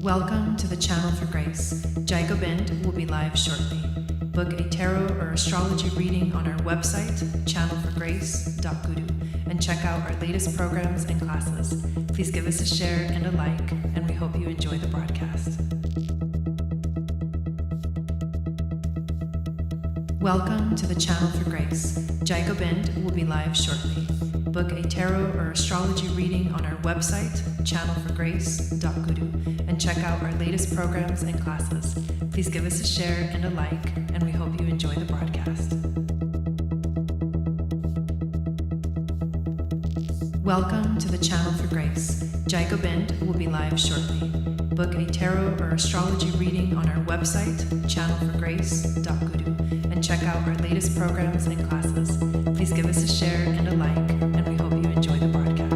Welcome to the Channel for Grace. Gobind will be live shortly. Book a tarot or astrology reading on our website, channelforgrace.guru, and check out our latest programs and classes. Please give us a share and a like, and we hope you enjoy the broadcast. Welcome to the Channel for Grace. Gobind will be live shortly. Book a tarot or astrology reading on our website, channelforgrace.guru, and check out our latest programs and classes. Please give us a share and a like, and we hope you enjoy the broadcast. Welcome to the Channel for Grace. Gobind will be live shortly. Book a tarot or astrology reading on our website, channelforgrace.guru, and check out our latest programs and classes. Please give us a share and a like, and we hope you enjoy the broadcast.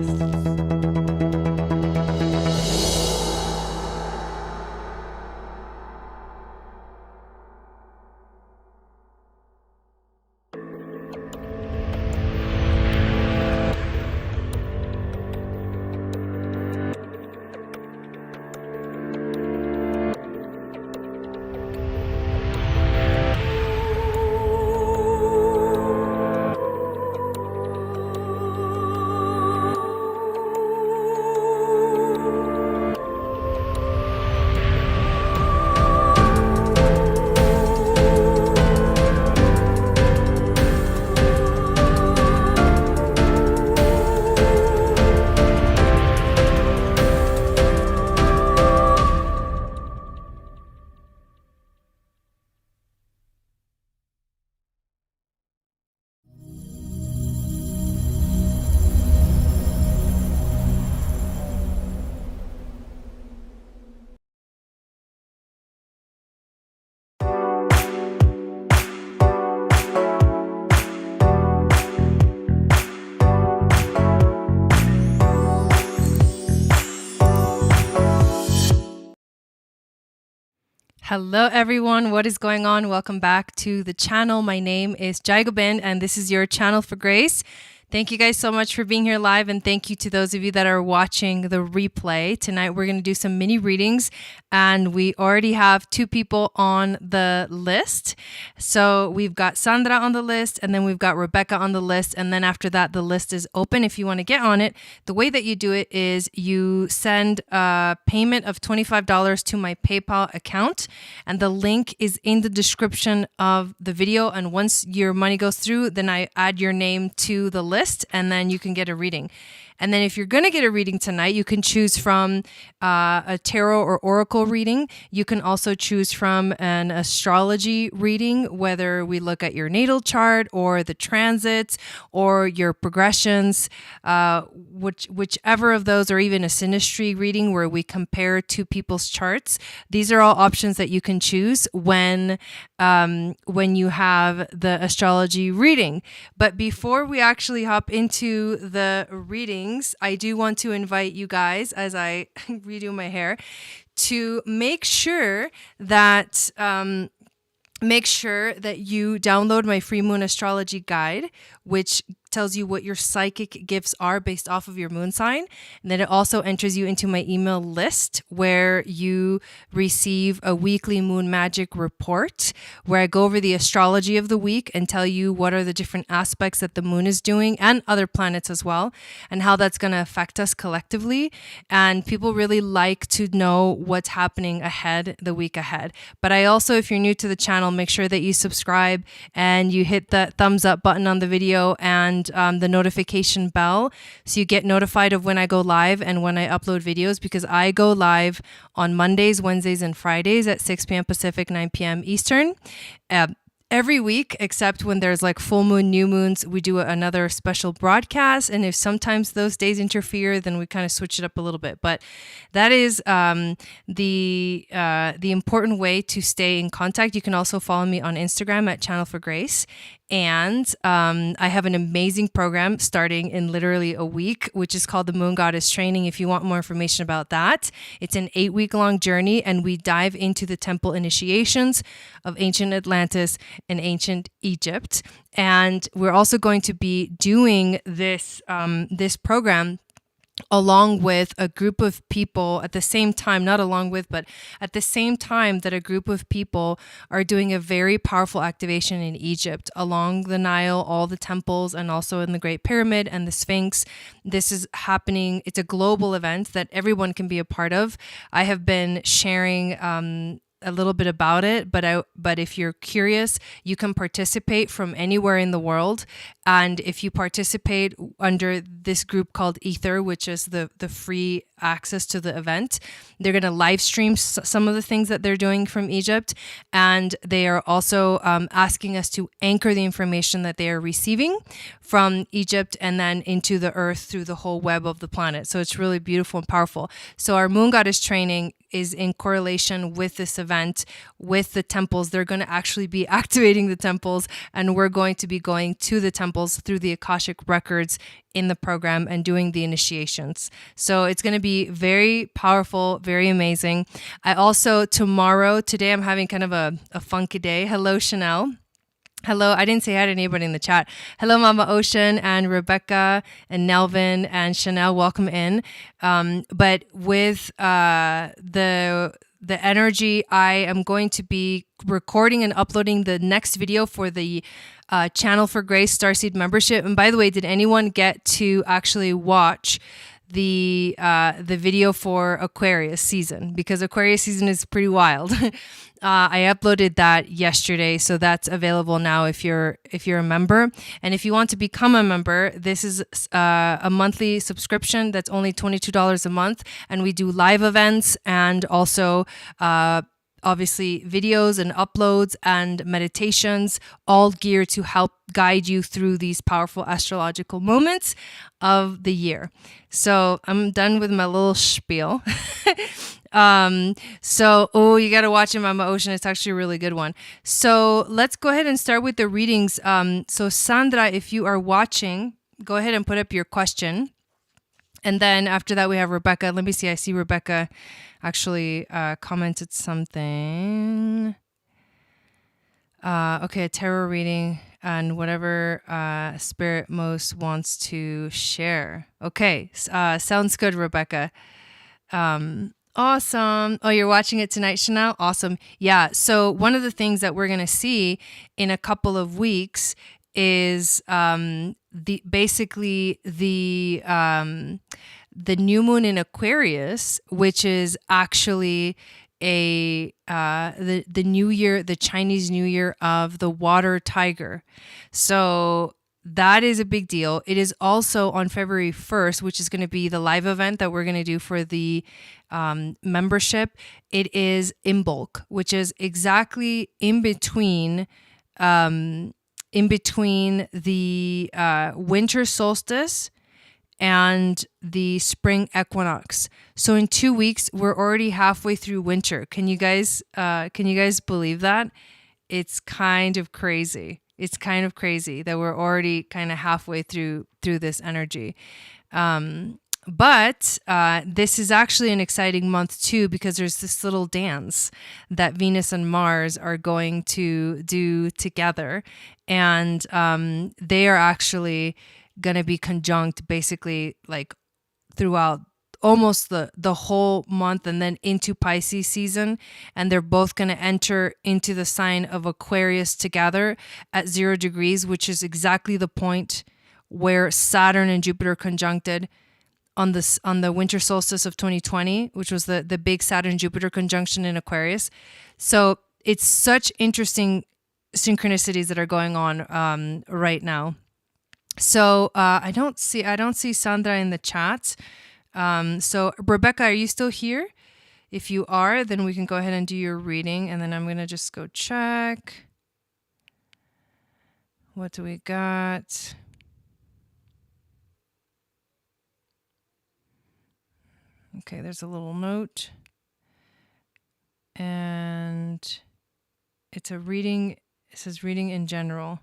Hello everyone, what is going on? Welcome back to the channel. My name is Gobind and this is your Channel for Grace. Thank you guys so much for being here live, and thank you to those of you that are watching the replay. Tonight we're going to do some mini readings, and we already have two people on the list. So we've got Sandra on the list, and then we've got Rebecca on the list, and then after that the list is open if you want to get on it. The way that you do it is you send a payment of $25 to my PayPal account, and the link is in the description of the video, and once your money goes through, then I add your name to the list, and then you can get a reading. And then if you're going to get a reading tonight, you can choose from a tarot or oracle reading. You can also choose from an astrology reading, whether we look at your natal chart or the transits or your progressions, whichever of those, or even a synastry reading where we compare two people's charts. These are all options that you can choose when you have the astrology reading. But before we actually hop into the reading, I do want to invite you guys, as I redo my hair, to make sure that you download my free moon astrology guide, which tells you what your psychic gifts are based off of your moon sign. And then it also enters you into my email list where you receive a weekly moon magic report where I go over the astrology of the week and tell you what are the different aspects that the moon is doing, and other planets as well, and how that's going to affect us collectively. And people really like to know what's happening ahead, the week ahead. But I also, if you're new to the channel, make sure that you subscribe and you hit the thumbs up button on the video and the notification bell, so you get notified of when I go live and when I upload videos, because I go live on Mondays, Wednesdays, and Fridays at 6 p.m. Pacific, 9 p.m. Eastern. Every week, except when there's like full moon, new moons, we do another special broadcast. And if sometimes those days interfere, then we kind of switch it up a little bit. But that is the important way to stay in contact. You can also follow me on Instagram at Channel for Grace. And I have an amazing program starting in literally a week, which is called the Moon Goddess Training. If you want more information about that, it's an 8-week-long journey, and we dive into the temple initiations of ancient Atlantis and ancient Egypt. And we're also going to be doing this program along with a group of people at the same time, not along with, but at the same time that a group of people are doing a very powerful activation in Egypt, along the Nile, all the temples, and also in the Great Pyramid and the Sphinx. This is happening. It's a global event that everyone can be a part of. I have been sharing a little bit about it, but if you're curious, you can participate from anywhere in the world. And if you participate under this group called Ether, which is the free access to the event, they're going to live stream some of the things that they're doing from Egypt. And they are also asking us to anchor the information that they are receiving from Egypt and then into the earth through the whole web of the planet. So it's really beautiful and powerful. So our moon goddess training is in correlation with this event, with the temples. They're going to actually be activating the temples, and we're going to be going to the temples through the Akashic records in the program and doing the initiations. So it's going to be very powerful, very amazing. I also, today I'm having kind of a funky day. Hello, Chanel. Hello, I didn't say hi to anybody in the chat. Hello, Mama Ocean and Rebecca and Nelvin and Chanel, welcome in. But with the energy, I am going to be recording and uploading the next video for the Channel for Grace Starseed membership. And by the way, did anyone get to actually watch the video for Aquarius season? Because Aquarius season is pretty wild. I uploaded that yesterday, so that's available now if you're a member. And if you want to become a member, this is a monthly subscription that's only $22 a month, and we do live events and also obviously videos and uploads and meditations, all geared to help guide you through these powerful astrological moments of the year. So I'm done with my little spiel. You got to watch it, Mama Ocean. It's actually a really good one. So let's go ahead and start with the readings. So Sandra, if you are watching, go ahead and put up your question. And then after that, we have Rebecca. Let me see. I see Rebecca actually commented something. Okay, a tarot reading and whatever Spirit most wants to share. Okay, sounds good, Rebecca. Awesome. Oh, you're watching it tonight, Chanel? Awesome. Yeah, so one of the things that we're going to see in a couple of weeks is the new moon in Aquarius, which is actually the new year, the Chinese New Year of the water tiger. So that is a big deal. It is also on February 1st, which is going to be the live event that we're going to do for the membership. It is Imbolc, which is exactly in between the winter solstice and the spring equinox. So in 2 weeks, we're already halfway through winter. Can you guys believe that? It's kind of crazy. It's kind of crazy that we're already kind of halfway through this energy. But this is actually an exciting month too, because there's this little dance that Venus and Mars are going to do together. And they are actually going to be conjunct basically like throughout almost the whole month and then into Pisces season. And they're both going to enter into the sign of Aquarius together at 0 degrees, which is exactly the point where Saturn and Jupiter conjuncted on the winter solstice of 2020, which was the big Saturn-Jupiter conjunction in Aquarius. So it's such interesting synchronicities that are going on right now. So I don't see Sandra in the chat. So Rebecca, are you still here? If you are, then we can go ahead and do your reading, and then I'm gonna just go check. What do we got? Okay, there's a little note. And it's a reading. It says reading in general.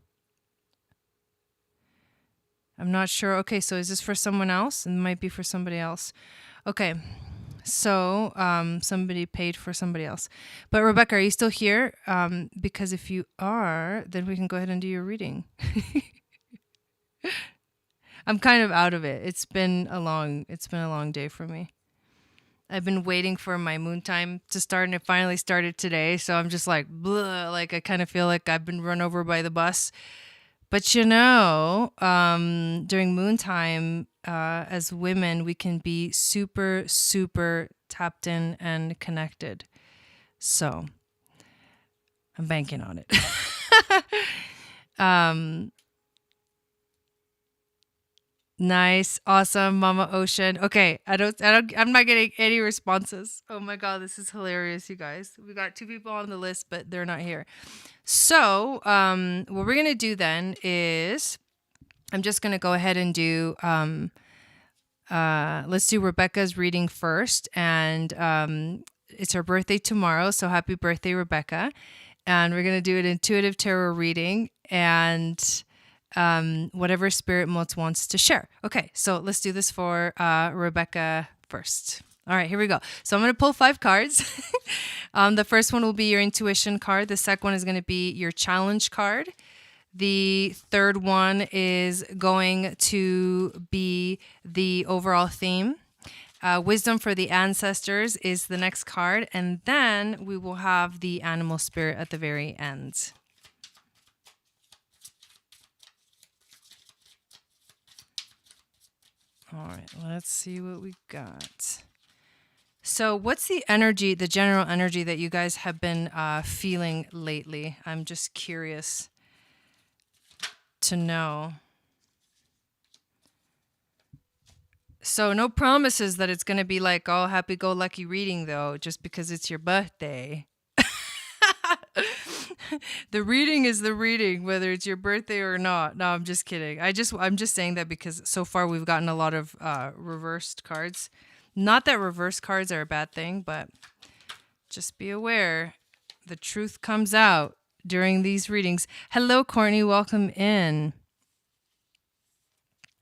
I'm not sure. Okay, so is this for someone else? It might be for somebody else. Okay, so somebody paid for somebody else. But Rebecca, are you still here? Because if you are, then we can go ahead and do your reading. I'm kind of out of it. It's been a long day for me. I've been waiting for my moon time to start, and it finally started today. So I'm just like, bleh, like I kind of feel like I've been run over by the bus. But you know, during moon time, as women, we can be super, super tapped in and connected. So I'm banking on it. Nice, awesome, Mama Ocean. Okay, I'm not getting any responses. Oh my God, this is hilarious, you guys. We got 2 people on the list, but they're not here. So, what we're gonna do then is, I'm just gonna go ahead and do, let's do Rebecca's reading first, and it's her birthday tomorrow, so happy birthday, Rebecca. And we're gonna do an intuitive tarot reading, and whatever spirit most wants to share. Okay, so let's do this for Rebecca first. All right, here we go. So I'm going to pull 5 cards. The first one will be your intuition card. The second one is going to be your challenge card. The third one is going to be the overall theme. Wisdom for the ancestors is the next card. And then we will have the animal spirit at the very end. All right, let's see what we got. So what's the energy, the general energy that you guys have been feeling lately? I'm just curious to know. So no promises that it's going to be like all happy-go-lucky reading, though, just because it's your birthday. The reading is the reading, whether it's your birthday or not. No, I'm just kidding. I'm just saying that because so far we've gotten a lot of reversed cards. Not that reverse cards are a bad thing, but just be aware. The truth comes out during these readings. Hello, Courtney. Welcome in.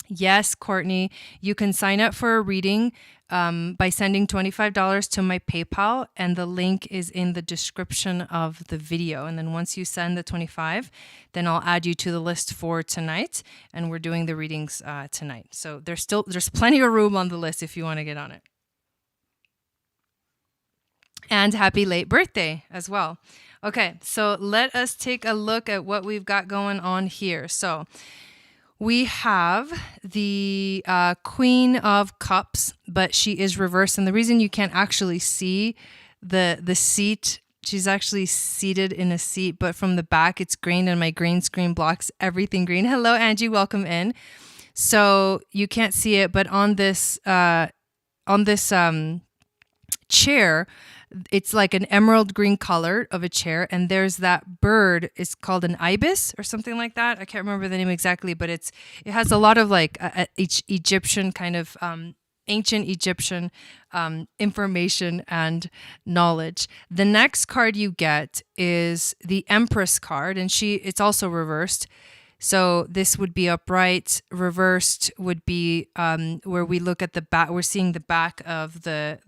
Yes, Courtney, you can sign up for a reading by sending $25 to my PayPal, and the link is in the description of the video. And then once you send the $25, then I'll add you to the list for tonight, and we're doing the readings tonight. So there's plenty of room on the list if you want to get on it. And happy late birthday as well. Okay, so let us take a look at what we've got going on here. So we have the Queen of Cups, but she is reversed. And the reason you can't actually see the seat, she's actually seated in a seat, but from the back it's green, and my green screen blocks everything green. Hello, Angie, welcome in. So you can't see it, but on this chair, it's like an emerald green color of a chair, and there's that bird. It's called an ibis or something like that. I can't remember the name exactly, but it has a lot of like Egyptian kind of ancient Egyptian information and knowledge. The next card you get is the Empress card, and it's also reversed. So this would be upright. Reversed would be where we look at the back. We're seeing the back of the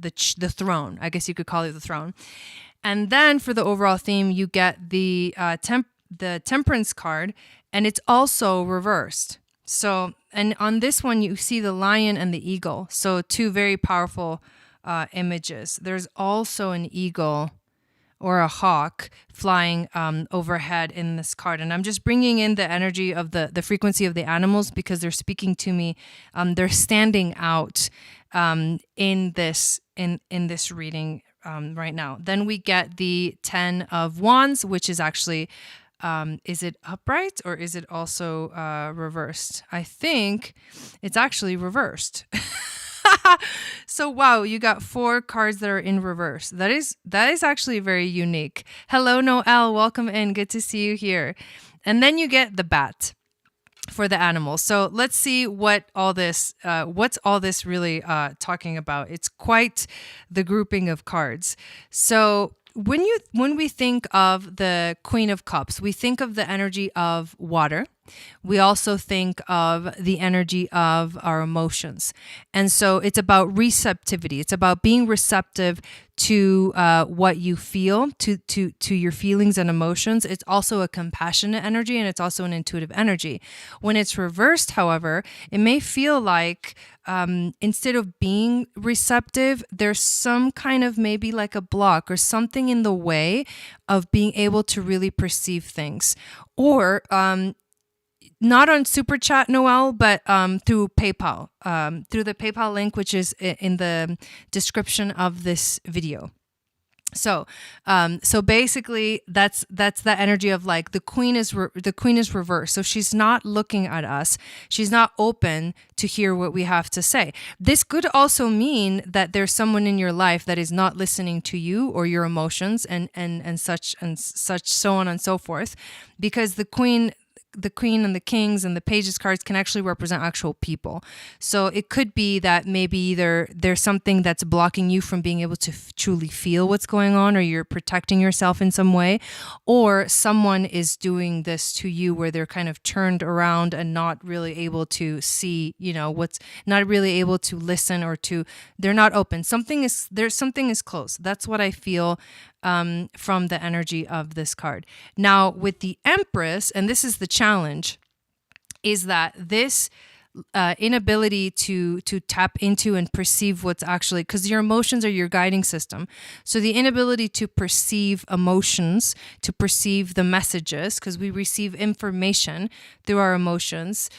throne. I guess you could call it the throne. And then for the overall theme, you get the Temperance card, and it's also reversed. So, and on this one, you see the lion and the eagle. So 2 very powerful images. There's also an eagle or a hawk flying overhead in this card. And I'm just bringing in the energy of the frequency of the animals because they're speaking to me. They're standing out in this reading right now. Then we get the 10 of Wands, which is actually, is it upright or is it also reversed? I think it's actually reversed. So wow, you got 4 cards that are in reverse. That is actually very unique. Hello, Noelle, welcome in. Good to see you here. And then you get the bat for the animals. So let's see what's all this really talking about. It's quite the grouping of cards. So when we think of the Queen of Cups, we think of the energy of water. we also think of the energy of our emotions. And so it's about receptivity. It's about being receptive to what you feel, to your feelings and emotions. It's also a compassionate energy, and it's also an intuitive energy. When it's reversed, however, it may feel like instead of being receptive, there's some kind of maybe like a block or something in the way of being able to really perceive things. Or not on Super Chat, Noelle, but through PayPal, through the PayPal link, which is in the description of this video. So basically, that's the energy of like the queen is reversed. So she's not looking at us. She's not open to hear what we have to say. This could also mean that there's someone in your life that is not listening to you or your emotions and such, so on and so forth, because the queen and the kings and the pages cards can actually represent actual people. So it could be that maybe either there's something that's blocking you from being able to truly feel what's going on, or you're protecting yourself in some way, or someone is doing this to you where they're kind of turned around and not really able to see, what's not really able to listen, or they're not open. Something is close. That's what I feel from the energy of this card. Now with the Empress, and this is the challenge, is that this inability to tap into and perceive what's actually, because your emotions are your guiding system. So the inability to perceive emotions, to perceive the messages, because we receive information through our emotions,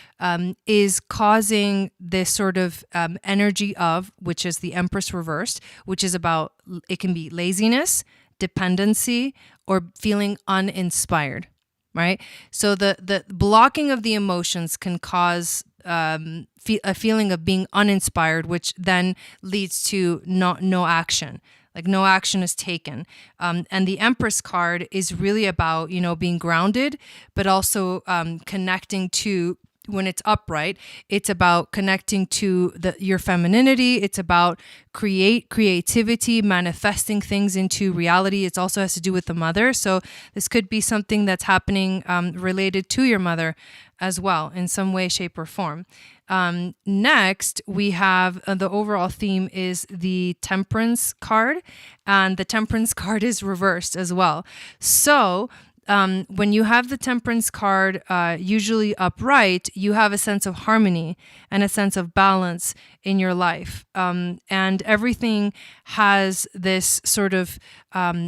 is causing this sort of energy of, which is the Empress reversed, which is about, it can be laziness, dependency, or feeling uninspired, right? So the blocking of the emotions can cause a feeling of being uninspired, which then leads to no action. Like no action is taken. And the Empress card is really about, being grounded, but also connecting to, when it's upright, it's about connecting to your femininity. It's about creativity, manifesting things into reality. It also has to do with the mother. So this could be something that's happening related to your mother as well, in some way, shape, or form. Next, we have the overall theme is the Temperance card, and the Temperance card is reversed as well. So when you have the Temperance card usually upright, you have a sense of harmony and a sense of balance in your life. And everything has this sort of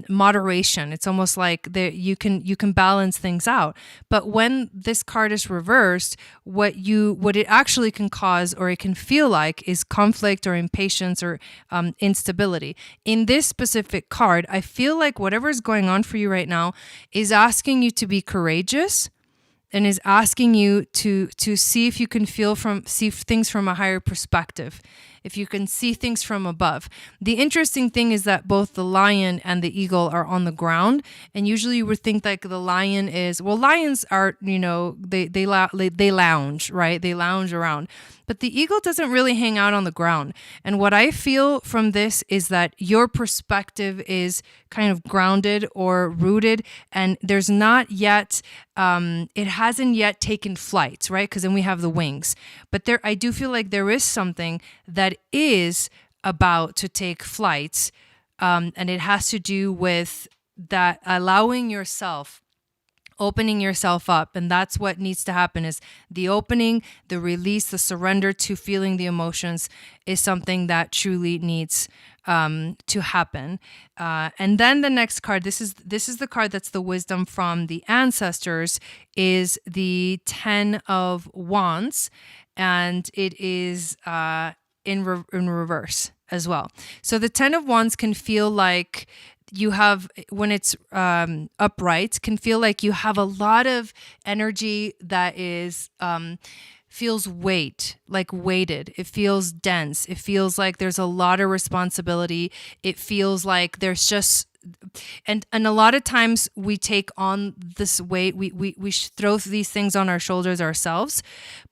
moderation. It's almost like you can balance things out. But when this card is reversed, what it actually can cause, or it can feel like, is conflict or impatience or instability. In this specific card, I feel like whatever is going on for you right now is asking you to be courageous, and is asking you to see if you can see things from a higher perspective, if you can see things from above. The interesting thing is that both the lion and the eagle are on the ground, and usually you would think like the lion is, well, lions are, they lounge, right? They lounge around. But the eagle doesn't really hang out on the ground. And what I feel from this is that your perspective is kind of grounded or rooted, and there's not yet, it hasn't yet taken flight, right? Because then we have the wings. But I do feel like there is something that is about to take flight, and it has to do with that allowing yourself, opening yourself up. And that's what needs to happen, is the opening, the release, the surrender to feeling the emotions is something that truly needs to happen. And then the next card, this is the card that's the wisdom from the ancestors, is the 10 of Wands, and it is in reverse as well. So the 10 of Wands can feel like you have, when it's upright, can feel like you have a lot of energy that is feels weighted. It feels dense. It feels like there's a lot of responsibility. It feels like there's just and a lot of times we take on this weight, we throw these things on our shoulders ourselves.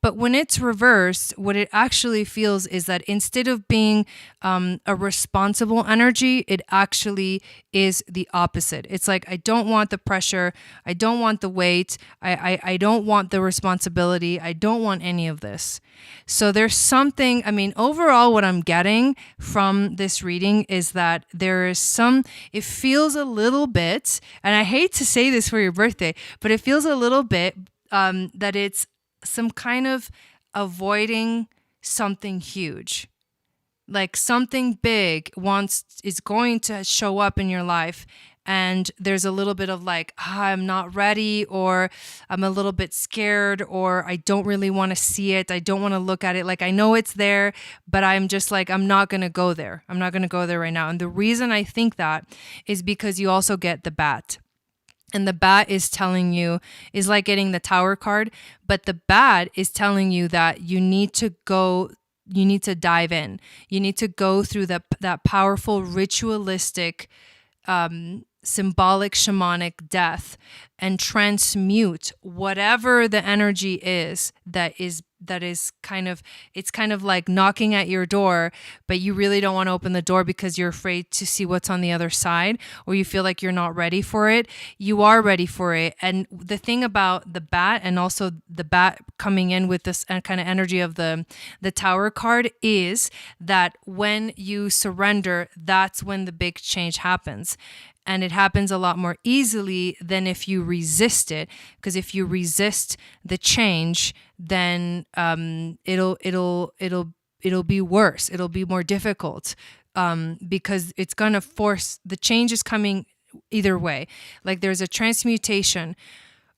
But when it's reversed, what it actually feels is that instead of being a responsible energy, it actually is the opposite. It's like, I don't want the pressure, I don't want the weight, I don't want the responsibility, I don't want any of this. So there's something, I mean, overall what I'm getting from this reading is that there is some, it feels a little bit, and I hate to say this for your birthday, but it feels a little bit that it's some kind of avoiding something huge. Like something big is going to show up in your life, and there's a little bit of like, I'm not ready, or I'm a little bit scared, or I don't really want to see it. I don't want to look at it. Like, I know it's there, but I'm just like, I'm not going to go there. I'm not going to go there right now. And the reason I think that is because you also get the bat. And the bat is telling you, is like getting the Tower card, but the bat is telling you that you need to go, you need to dive in. You need to go through that powerful ritualistic, symbolic shamanic death and transmute whatever the energy is that is kind of, it's kind of like knocking at your door, but you really don't want to open the door because you're afraid to see what's on the other side, or you feel like you're not ready for it. You are ready for it. And the thing about the bat, and also the bat coming in with this kind of energy of the Tower card, is that when you surrender, that's when the big change happens. And it happens a lot more easily than if you resist it. Because if you resist the change, then it'll be worse. It'll be more difficult because it's gonna force, the change is coming either way. Like there's a transmutation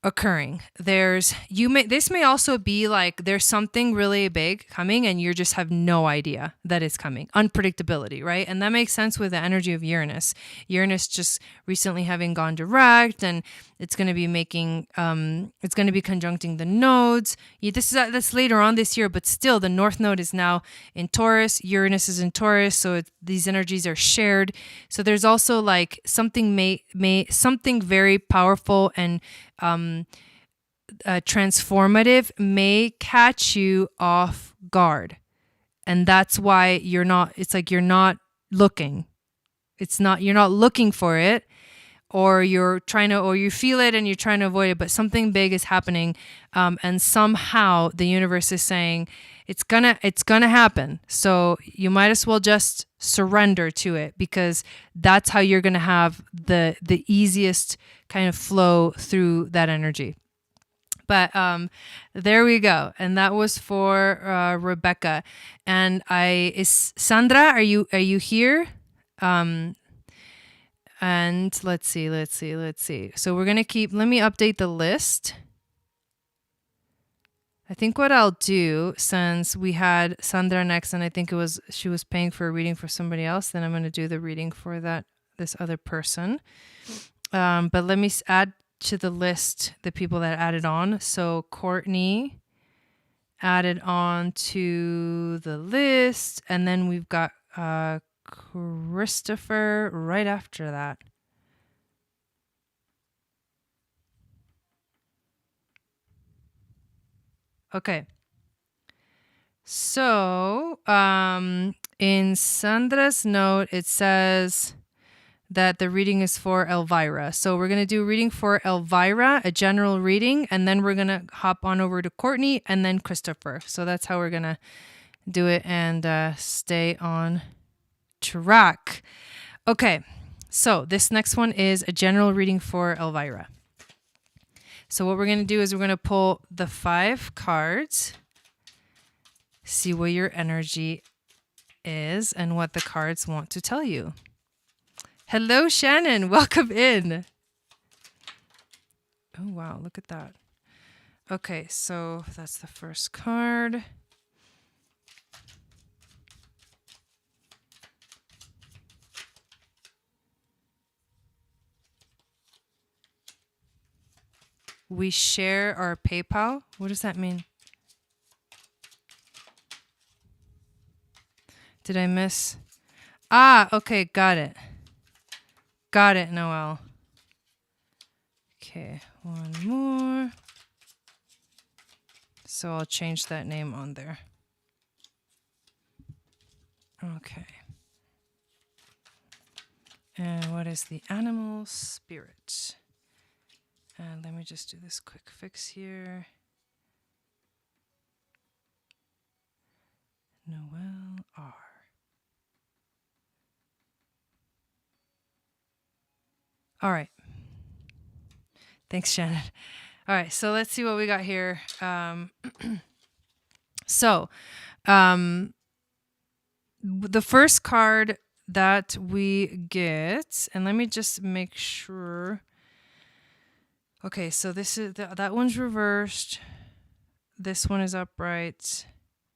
occurring. This may also be like there's something really big coming and you just have no idea that it's coming. Unpredictability, right? And that makes sense with the energy of Uranus. Uranus just recently having gone direct, and it's going to be making it's going to be conjuncting the nodes. That's later on this year, but still the North Node is now in Taurus. Uranus is in Taurus, so these energies are shared. So there's also like something something very powerful and transformative may catch you off guard, and that's why you're not looking. You're not looking for it, or you're trying to, or you feel it and you're trying to avoid it, but something big is happening, and somehow the universe is saying it's gonna happen. So you might as well just surrender to it, because that's how you're gonna have the easiest kind of flow through that energy. But there we go, and that was for Rebecca. And Sandra, are you here? And let's see. So we're gonna let me update the list. I think what I'll do, since we had Sandra next, and I think she was paying for a reading for somebody else, then I'm gonna do the reading for this other person. But let me add to the list the people that added on. So Courtney added on to the list, and then we've got Christopher right after that. Okay. So in Sandra's note, it says that the reading is for Elvira. So we're going to do a reading for Elvira, a general reading, and then we're going to hop on over to Courtney and then Christopher. So that's how we're going to do it and stay on track. Okay, so this next one is a general reading for Elvira. So what we're going to do is we're going to pull the 5 cards, see what your energy is and what the cards want to tell you. Hello, Shannon. Welcome in. Oh, wow. Look at that. Okay, so that's the first card. We share our PayPal. What does that mean? Did I miss? Ah, okay, got it. Got it, Noelle. Okay, one more. So I'll change that name on there. Okay. And what is the animal spirit? And let me just do this quick fix here. Noelle R. All right. Thanks, Shannon. All right, so let's see what we got here. The first card that we get, and let me just make sure. Okay, so this is that one's reversed. This one is upright.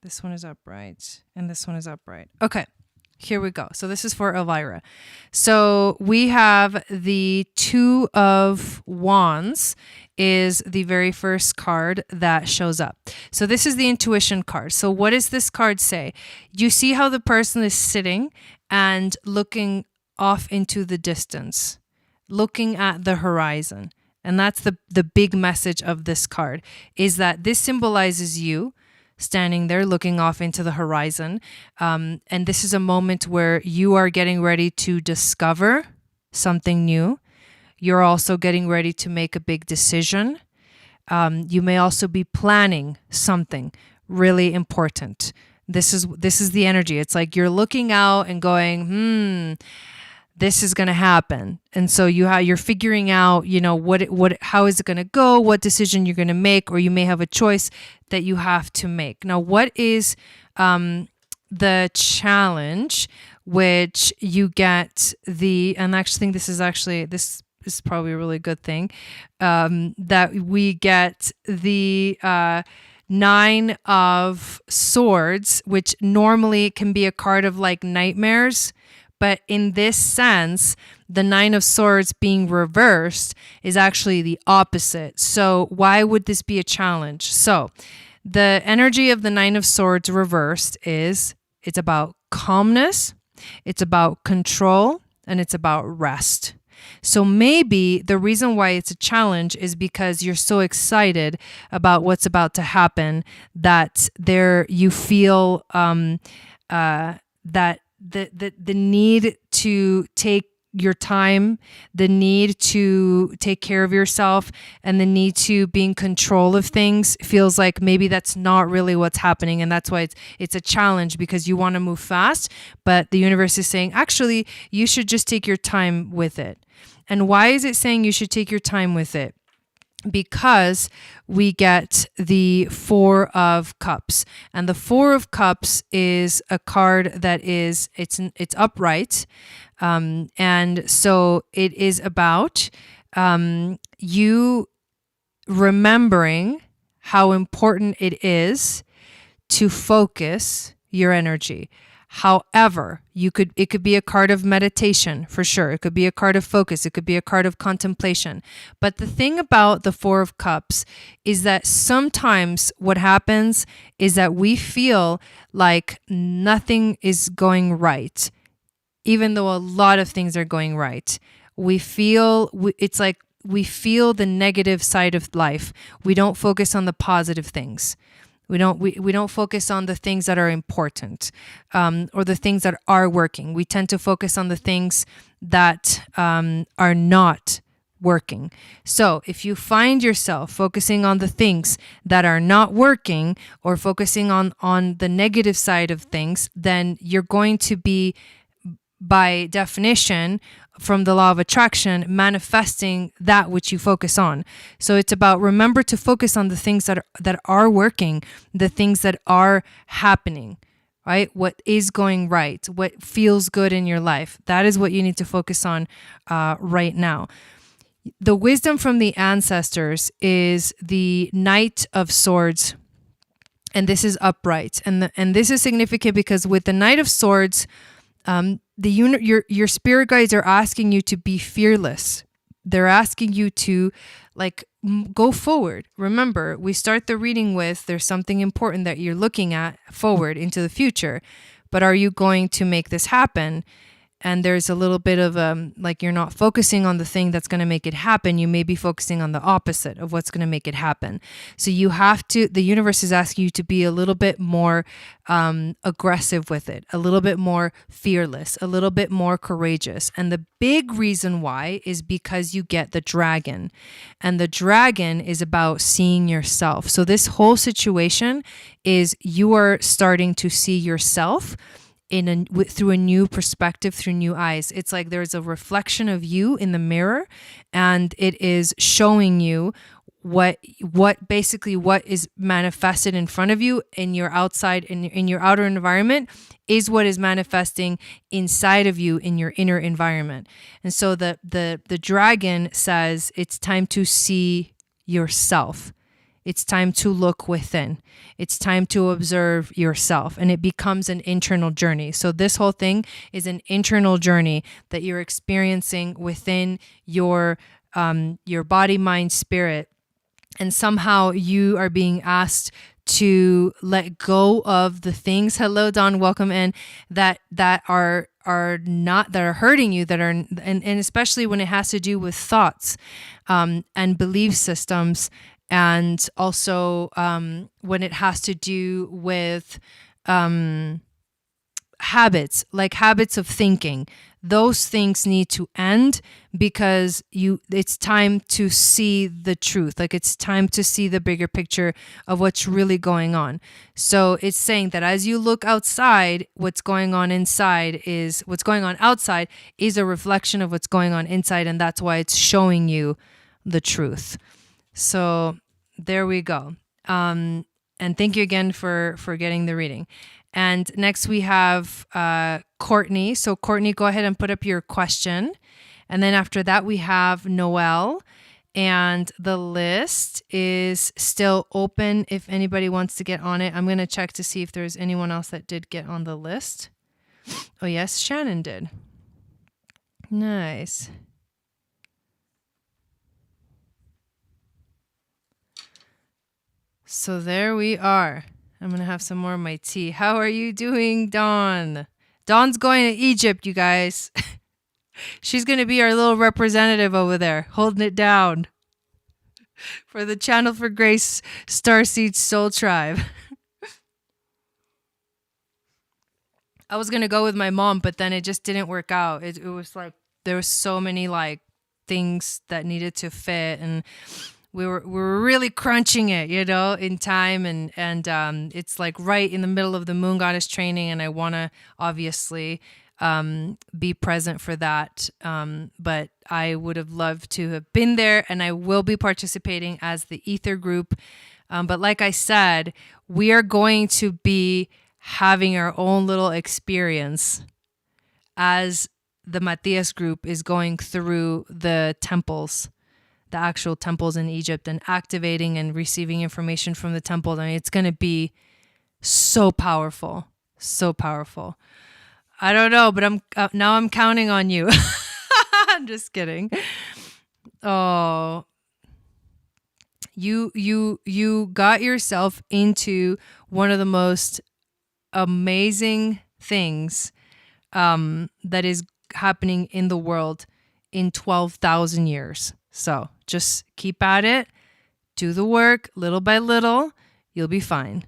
This one is upright, and this one is upright. Okay. Here we go. So this is for Elvira. So we have the Two of Wands is the very first card that shows up. So this is the intuition card. So what does this card say? You see how the person is sitting and looking off into the distance, looking at the horizon. And that's the big message of this card, is that this symbolizes you standing there looking off into the horizon. And this is a moment where you are getting ready to discover something new. You're also getting ready to make a big decision. You may also be planning something really important. This is the energy. It's like you're looking out and going, this is going to happen. And so you're figuring out, how is it going to go, what decision you're going to make, or you may have a choice that you have to make. Now, what is the challenge, which you get and I actually think this is probably a really good thing, that we get the Nine of Swords, which normally can be a card of like nightmares. But in this sense, the Nine of Swords being reversed is actually the opposite. So why would this be a challenge? So the energy of the Nine of Swords reversed it's about calmness, it's about control, and it's about rest. So maybe the reason why it's a challenge is because you're so excited about what's about to happen that you feel that the need to take your time, the need to take care of yourself, and the need to be in control of things feels like maybe that's not really what's happening. And that's why it's a challenge, because you want to move fast, but the universe is saying, actually, you should just take your time with it. And why is it saying you should take your time with it? Because we get the Four of Cups, and the Four of Cups is a card that it's upright, and so it is about you remembering how important it is to focus your energy. However, it could be a card of meditation for sure. It could be a card of focus. It could be a card of contemplation. But the thing about the Four of Cups is that sometimes what happens is that we feel like nothing is going right, even though a lot of things are going right. It's like we feel the negative side of life. We don't focus on the positive things. We don't focus on the things that are important, or the things that are working. We tend to focus on the things that are not working. So if you find yourself focusing on the things that are not working, or focusing on the negative side of things, then you're going to be, by definition, from the law of attraction, manifesting that which you focus on. So it's about, remember to focus on the things that are working, the things that are happening, right? What is going right, what feels good in your life. That is what you need to focus on right now. The wisdom from the ancestors is the Knight of Swords, and this is upright. And this is significant because with the Knight of Swords, your spirit guides are asking you to be fearless. They're asking you to go forward. Remember, we start the reading with, there's something important that you're looking at forward into the future, but are you going to make this happen? and there's a little bit of like you're not focusing on the thing that's going to make it happen. You may be focusing on the opposite of what's going to make it happen. So you have to, the universe is asking you to be a little bit more aggressive with it, a little bit more fearless, a little bit more courageous. And the big reason why is because you get the dragon, and the dragon is about seeing yourself. So this whole situation is you are starting to see yourself through a new perspective, through new eyes. It's like there's a reflection of you in the mirror, and it is showing you what basically what is manifested in front of you in your outside, in your outer environment, is what is manifesting inside of you in your inner environment. And so the dragon says it's time to see yourself. It's time to look within. It's time to observe yourself, and it becomes an internal journey. So this whole thing is an internal journey that you're experiencing within your body, mind, spirit. And somehow you are being asked to let go of the things, hello Don, welcome in, that are hurting you, and especially when it has to do with thoughts and belief systems, and also when it has to do with habits, like habits of thinking. Those things need to end, because it's time to see the truth. Like it's time to see the bigger picture of what's really going on. So it's saying that as you look outside, what's going on outside is a reflection of what's going on inside, and that's why it's showing you the truth. So there we go. And thank you again for getting the reading. And next we have Courtney. So Courtney, go ahead and put up your question. And then after that we have Noelle. And the list is still open if anybody wants to get on it. I'm going to check to see if there's anyone else that did get on the list. Oh yes, Shannon did. Nice. So there we are. I'm going to have some more of my tea. How are you doing, Dawn? Dawn's going to Egypt, you guys. She's going to be our little representative over there, holding it down for the Channel for Grace Starseed Soul Tribe. I was going to go with my mom, but then it just didn't work out. It was like there were so many like things that needed to fit, and we were really crunching it, in time, and it's like right in the middle of the Moon Goddess training, and I want to obviously be present for that. But I would have loved to have been there, and I will be participating as the Ether group. But like I said, we are going to be having our own little experience as the Matthias group is going through the temples, the actual temples in Egypt, and activating and receiving information from the temple. I mean, it's going to be so powerful, so powerful. I don't know, but I'm counting on you. I'm just kidding. Oh, you got yourself into one of the most amazing things that is happening in the world in 12,000 years. So just keep at it, do the work little by little, you'll be fine.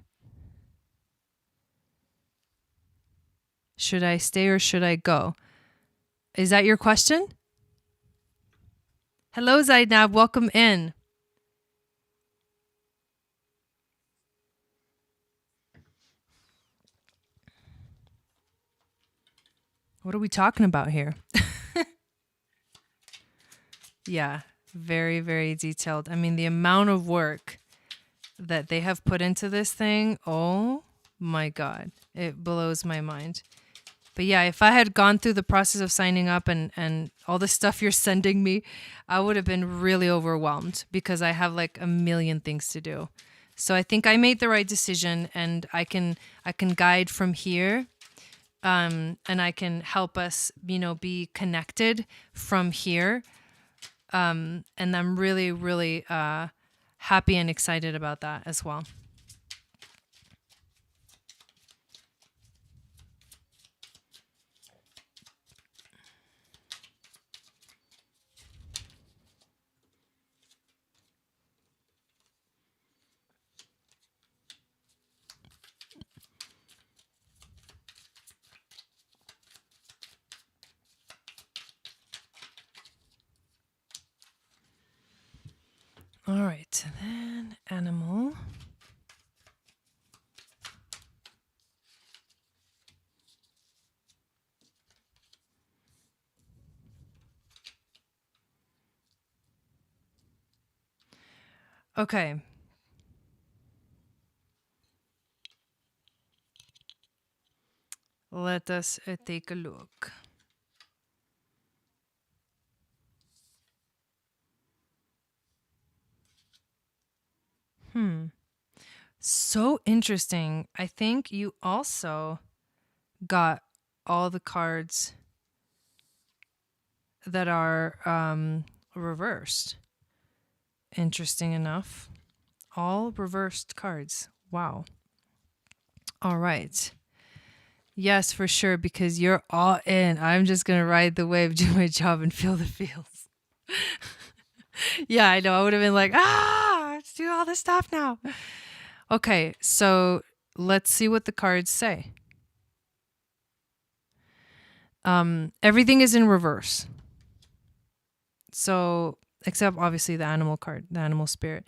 Should I stay or should I go? Is that your question? Hello, Zainab, welcome in. What are we talking about here? Yeah, very, very detailed. I mean, the amount of work that they have put into this thing, oh my God, it blows my mind. But yeah, if I had gone through the process of signing up and all the stuff you're sending me, I would have been really overwhelmed because I have like a million things to do. So I think I made the right decision, and I can guide from here. And I can help us, be connected from here. And I'm really, really happy and excited about that as well. All right, then animal. Okay. Let us take a look. So interesting. I think you also got all the cards that are reversed. Interesting enough. All reversed cards. Wow. All right. Yes, for sure, because you're all in. I'm just going to ride the wave, do my job, and feel the feels. Yeah, I know. I would have been like, let's do all this stuff now. Okay, so let's see what the cards say. Everything is in reverse. So, except obviously the animal card, the animal spirit.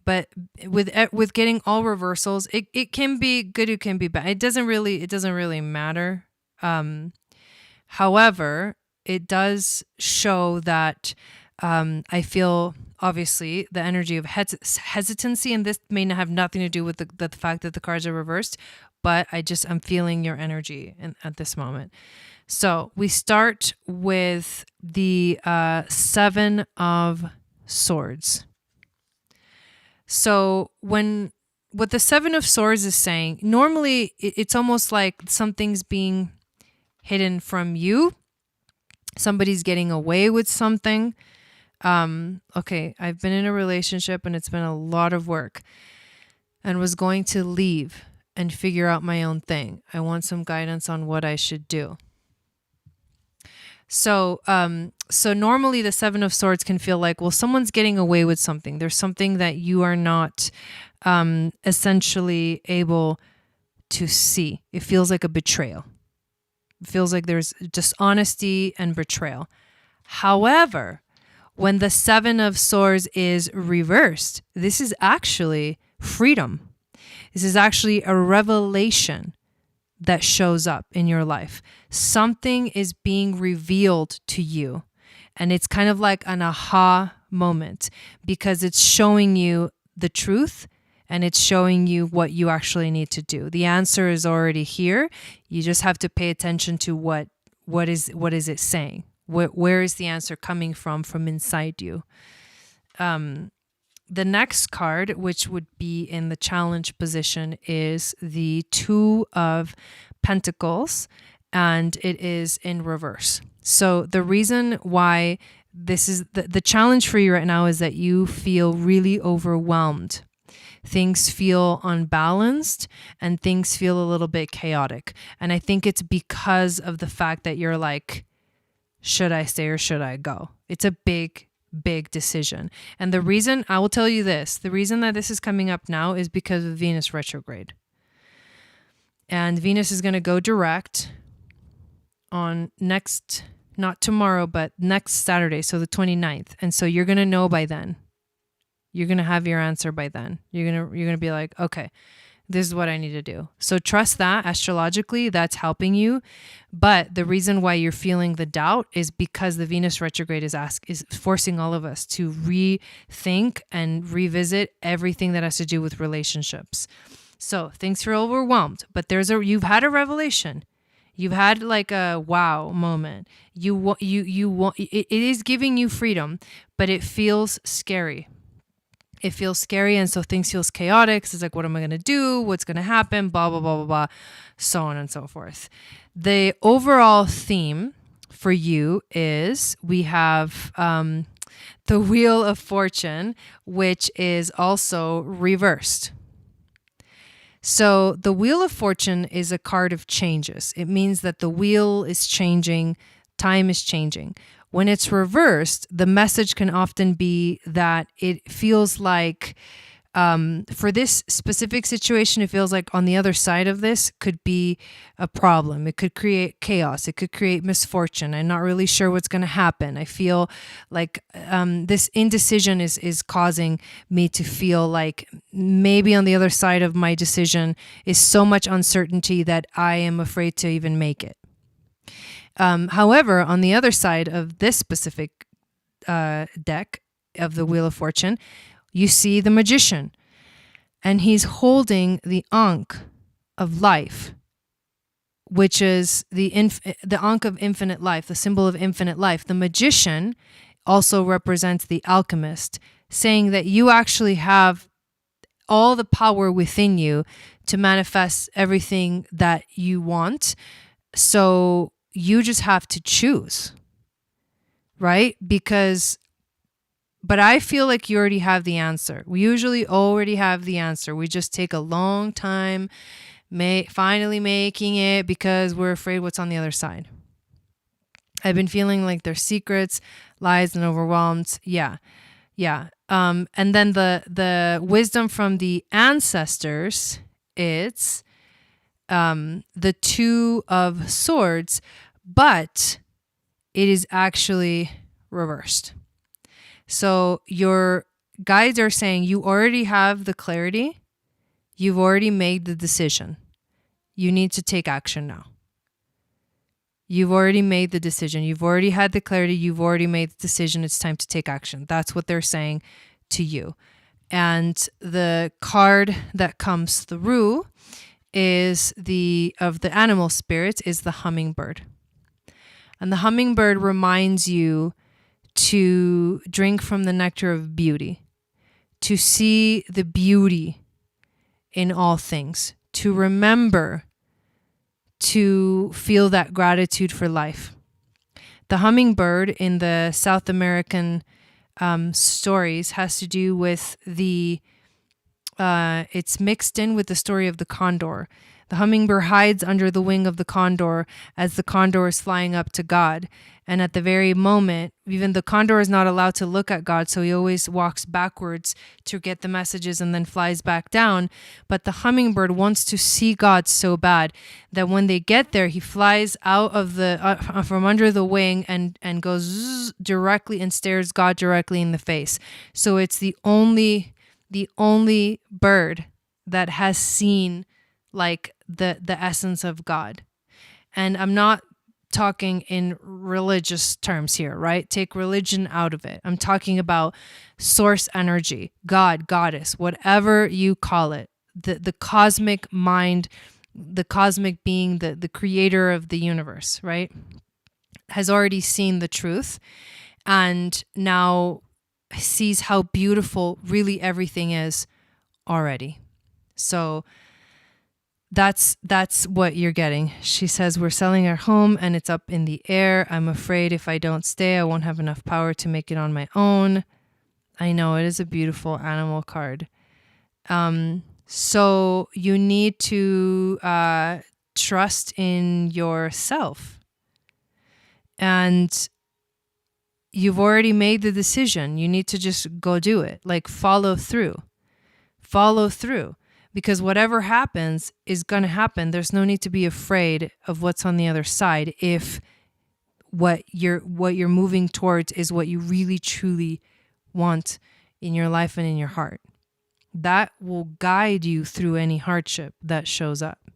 But with getting all reversals, it can be good, it can be bad. It doesn't really matter. However, it does show that I feel obviously the energy of hesitancy, and this may not have nothing to do with the fact that the cards are reversed, but I'm feeling your energy at this moment. So we start with the 7 of Swords. So what the 7 of Swords is saying, normally it's almost like something's being hidden from you. Somebody's getting away with something. Okay, I've been in a relationship and it's been a lot of work and was going to leave and figure out my own thing. I want some guidance on what I should do. So normally the 7 of Swords can feel like, well, someone's getting away with something. There's something that you are not essentially able to see. It feels like a betrayal. It feels like there's dishonesty and betrayal. However, when the 7 of Swords is reversed, this is actually freedom. This is actually a revelation that shows up in your life. Something is being revealed to you. And it's kind of like an aha moment because it's showing you the truth and it's showing you what you actually need to do. The answer is already here. You just have to pay attention to what is it saying? Where is the answer coming from inside you? The next card, which would be in the challenge position, is the 2 of Pentacles, and it is in reverse. So the reason why this is the challenge for you right now is that you feel really overwhelmed. Things feel unbalanced and things feel a little bit chaotic. And I think it's because of the fact that you're like, should I stay or should I go? It's a big decision. And the reason, I will tell you this, the reason that this is coming up now is because of Venus retrograde. And Venus is going to go direct on not tomorrow, but next Saturday, so the 29th. And so you're going to know by then. You're going to have your answer by then. You're going to be like, okay, this is what I need to do. So trust that astrologically, that's helping you. But the reason why you're feeling the doubt is because the Venus retrograde is forcing all of us to rethink and revisit everything that has to do with relationships. So things feel overwhelmed, but you've had a revelation. You've had like a wow moment. It is giving you freedom, but it feels scary. It feels scary, and so things feels chaotic. It's like, what am I going to do? What's going to happen? Blah, blah, blah, blah, blah, so on and so forth. The overall theme for you is we have the Wheel of Fortune, which is also reversed. So the Wheel of Fortune is a card of changes. It means that the wheel is changing, time is changing. When it's reversed, the message can often be that it feels like For this specific situation, it feels like on the other side of this could be a problem. It could create chaos. It could create misfortune. I'm not really sure what's going to happen. I feel like this indecision is causing me to feel like maybe on the other side of my decision is so much uncertainty that I am afraid to even make it. However, on the other side of this specific deck of the Wheel of Fortune, you see the Magician, and he's holding the Ankh of life, which is the Ankh of infinite life, the symbol of infinite life. The Magician also represents the alchemist, saying that you actually have all the power within you to manifest everything that you want. So you just have to choose, right? But I feel like you already have the answer. We usually already have the answer. We just take a long time finally making it because we're afraid what's on the other side. I've been feeling like there's secrets, lies, and overwhelmed. Yeah. And then the wisdom from the ancestors, it's the Two of Swords, but it is actually reversed. So your guides are saying you already have the clarity. You've already made the decision. You need to take action now. You've already made the decision. You've already had the clarity. You've already made the decision. It's time to take action. That's what they're saying to you. And the card that comes through is of the animal spirits is the hummingbird. And the hummingbird reminds you to drink from the nectar of beauty, to see the beauty in all things, to remember to feel that gratitude for life. The hummingbird in the South American stories has to do with it's mixed in with the story of the condor. The hummingbird hides under the wing of the condor as the condor is flying up to God. And at the very moment, even the condor is not allowed to look at God, so he always walks backwards to get the messages and then flies back down. But the hummingbird wants to see God so bad that when they get there, he flies out of from under the wing and goes directly and stares God directly in the face. So it's the only bird that has seen like the essence of God. And I'm not talking in religious terms here, right? Take religion out of it. I'm talking about source energy, God, goddess, whatever you call it, the cosmic mind, the cosmic being, the creator of the universe, right? Has already seen the truth and now sees how beautiful really everything is already. So that's what you're getting. She says, we're selling our home and it's up in the air. I'm afraid if I don't stay, I won't have enough power to make it on my own. I know, it is a beautiful animal card. So you need to trust in yourself. And you've already made the decision. You need to just go do it. Like follow through. Follow through. Because whatever happens is going to happen. There's no need to be afraid of what's on the other side if what you're moving towards is what you really truly want in your life and in your heart. That will guide you through any hardship that shows up.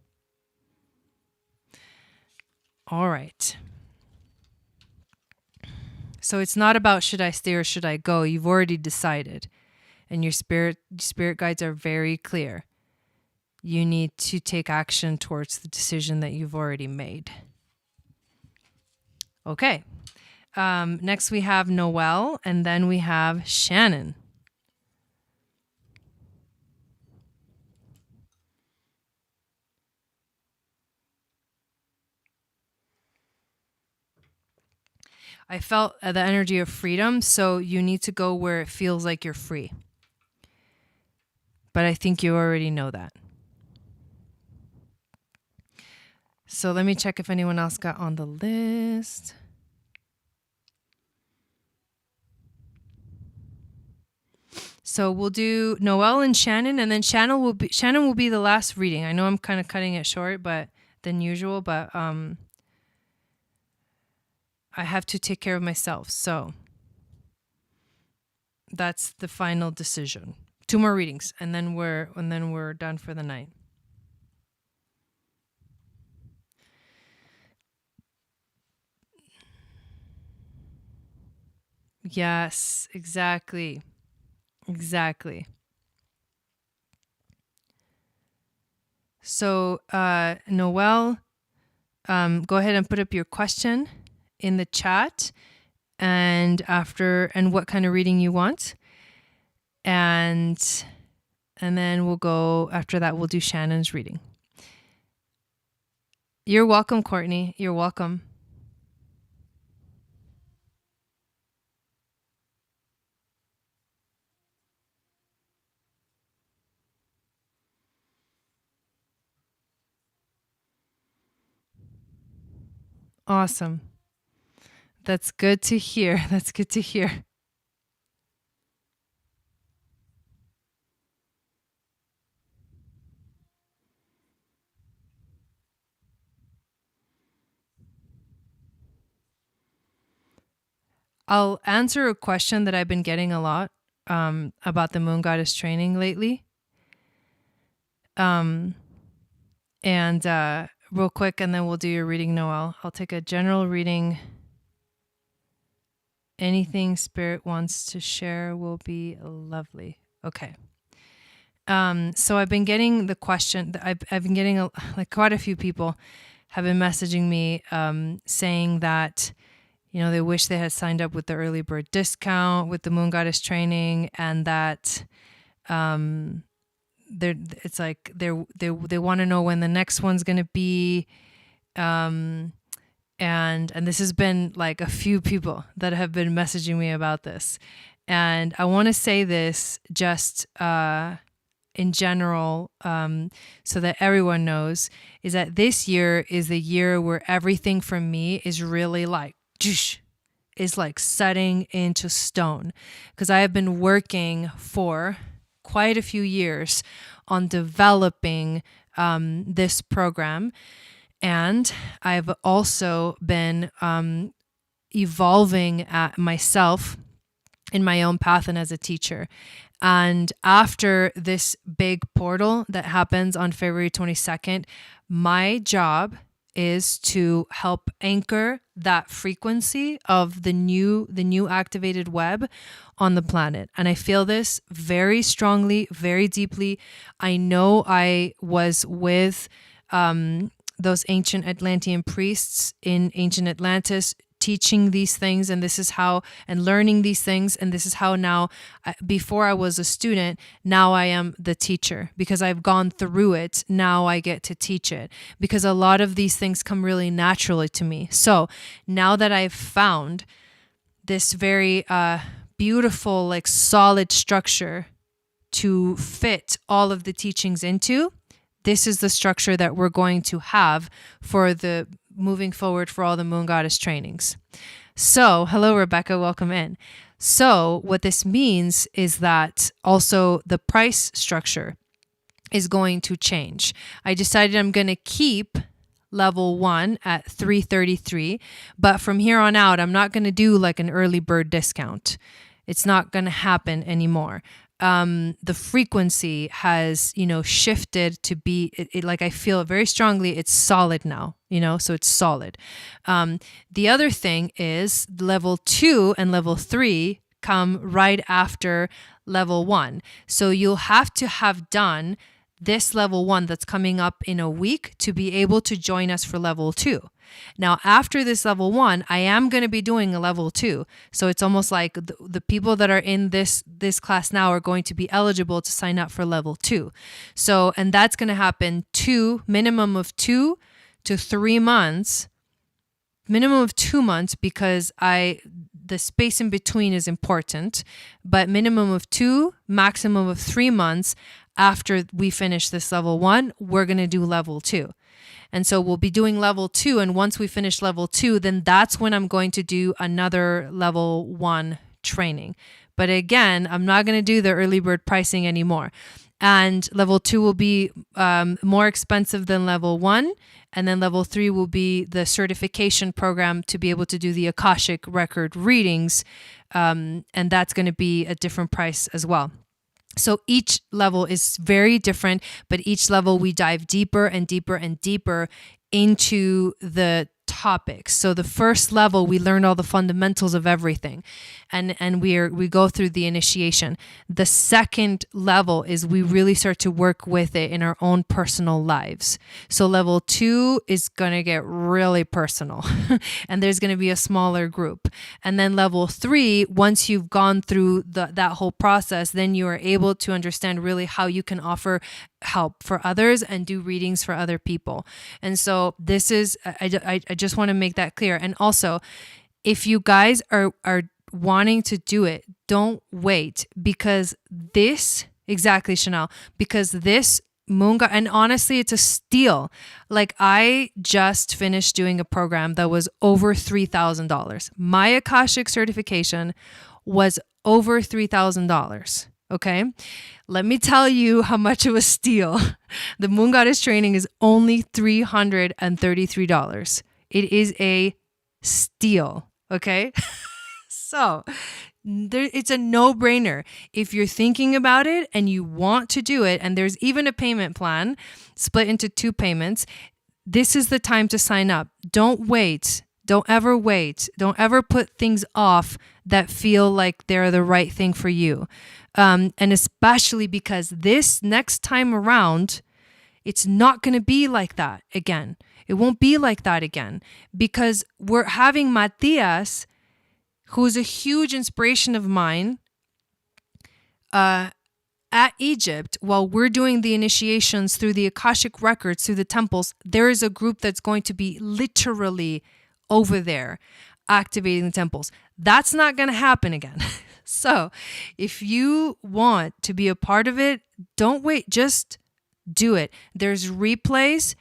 All right. So it's not about should I stay or should I go? You've already decided. And your spirit guides are very clear. You need to take action towards the decision that you've already made. Okay. Next we have Noelle, and then we have Shannon. I felt the energy of freedom, so you need to go where it feels like you're free. But I think you already know that. So let me check if anyone else got on the list. So we'll do Noelle and Shannon, and then Shannon will be the last reading. I know I'm kind of cutting it short than usual, but I have to take care of myself. So that's the final decision. 2 more readings, and then we're done for the night. Yes, exactly. Exactly. So, Noelle, go ahead and put up your question in the chat, and what kind of reading you want, and then we'll go after that. We'll do Shannon's reading. You're welcome, Courtney. You're welcome. Awesome. That's good to hear. That's good to hear. I'll answer a question that I've been getting a lot about the Moon Goddess training lately. And real quick, and then we'll do your reading, Noelle. I'll take a general reading. Anything Spirit wants to share will be lovely. Okay. So I've been getting the question. I've been getting quite a few people have been messaging me saying that, they wish they had signed up with the early bird discount with the Moon Goddess training, and that it's like they want to know when the next one's going to be. And this has been like a few people that have been messaging me about this. And I want to say this just in general, so that everyone knows, is that this year is the year where everything from me is really is like setting into stone, because I have been working for quite a few years on developing this program, and I've also been evolving at myself in my own path and as a teacher. And after this big portal that happens on February 22nd, my job is to help anchor that frequency of the new activated web on the planet. And I feel this very strongly, very deeply. I know I was with those ancient Atlantean priests in ancient Atlantis, teaching these things, and this is how, and learning these things, and this is how now, before I was a student, now I am the teacher, because I've gone through it. Now I get to teach it, because a lot of these things come really naturally to me. So now that I've found this very beautiful, like solid structure to fit all of the teachings into, this is the structure that we're going to have for the moving forward for all the Moon Goddess trainings. So, hello, Rebecca, welcome in. So what this means is that also the price structure is going to change. I decided I'm going to keep level 1 at $333, but from here on out, I'm not going to do like an early bird discount. It's not going to happen anymore. The frequency has, shifted to be, like I feel very strongly, it's solid now, so it's solid. The other thing is level 2 and level 3 come right after level 1. So you'll have to have done this level 1 that's coming up in a week to be able to join us for level 2. Now, after this level 1, I am going to be doing a level 2. So it's almost like the people that are in this class now are going to be eligible to sign up for level 2. So, and that's going to happen minimum of 2 to 3 months, minimum of 2 months, because the space in between is important, but minimum of 2, maximum of 3 months after we finish this level 1, we're going to do level 2. And so we'll be doing level 2. And once we finish level 2, then that's when I'm going to do another level 1 training. But again, I'm not going to do the early bird pricing anymore. And level 2 will be more expensive than level 1. And then level 3 will be the certification program to be able to do the Akashic record readings. And that's going to be a different price as well. So each level is very different, but each level we dive deeper and deeper and deeper into the topics. So the first level, we learn all the fundamentals of everything, and we go through the initiation. The second level is we really start to work with it in our own personal lives. So level 2 is going to get really personal and there's going to be a smaller group. And then level 3, once you've gone through that whole process, then you are able to understand really how you can offer help for others and do readings for other people. And so this is, I just want to make that clear. And also, if you guys are wanting to do it, don't wait, because this, exactly, Chanel, because this moon god, and honestly, it's a steal. Like, I just finished doing a program that was over $3,000. My Akashic certification was over $3,000. Okay, let me tell you how much it was steal. The Moon Goddess training is only $333. It is a steal. Okay, so it's a no-brainer. If you're thinking about it and you want to do it, and there's even a payment plan split into 2 payments, this is the time to sign up. Don't wait. Don't ever wait. Don't ever put things off that feel like they're the right thing for you. And especially because this next time around, it's not going to be like that again. It won't be like that again, because we're having Matthias, who's a huge inspiration of mine, at Egypt, while we're doing the initiations through the Akashic records, through the temples. There is a group that's going to be literally over there activating the temples. That's not going to happen again. So if you want to be a part of it, don't wait, just do it. There's replays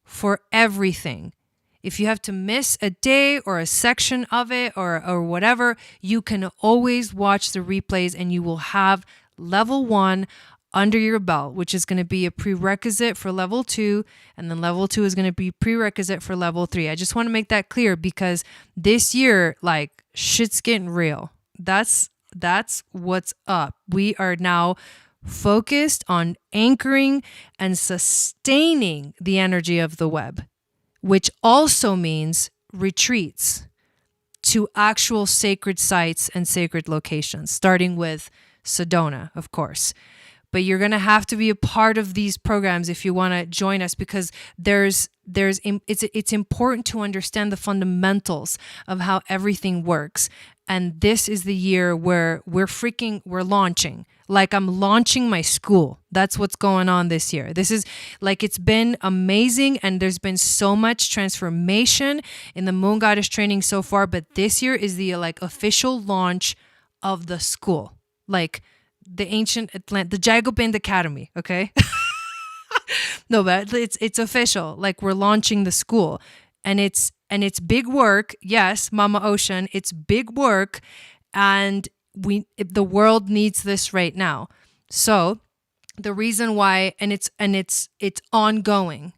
for everything. If you have to miss a day or a section of it or whatever, you can always watch the replays and you will have level 1 under your belt, which is going to be a prerequisite for level 2. And then level 2 is going to be prerequisite for level 3. I just want to make that clear, because this year, like, shit's getting real. That's what's up. We are now focused on anchoring and sustaining the energy of the web, which also means retreats to actual sacred sites and sacred locations, starting with Sedona, of course. But you're going to have to be a part of these programs if you want to join us, because it's important to understand the fundamentals of how everything works. And this is the year where we're launching. Like, I'm launching my school. That's what's going on this year. This is like, it's been amazing, and there's been so much transformation in the Moon Goddess training so far. But this year is the official launch of the school, like the ancient the Gobind Academy. Okay. No, but it's official. Like, we're launching the school, and it's big work. Yes, Mama Ocean, it's big work, and the world needs this right now. So the reason why, and it's ongoing.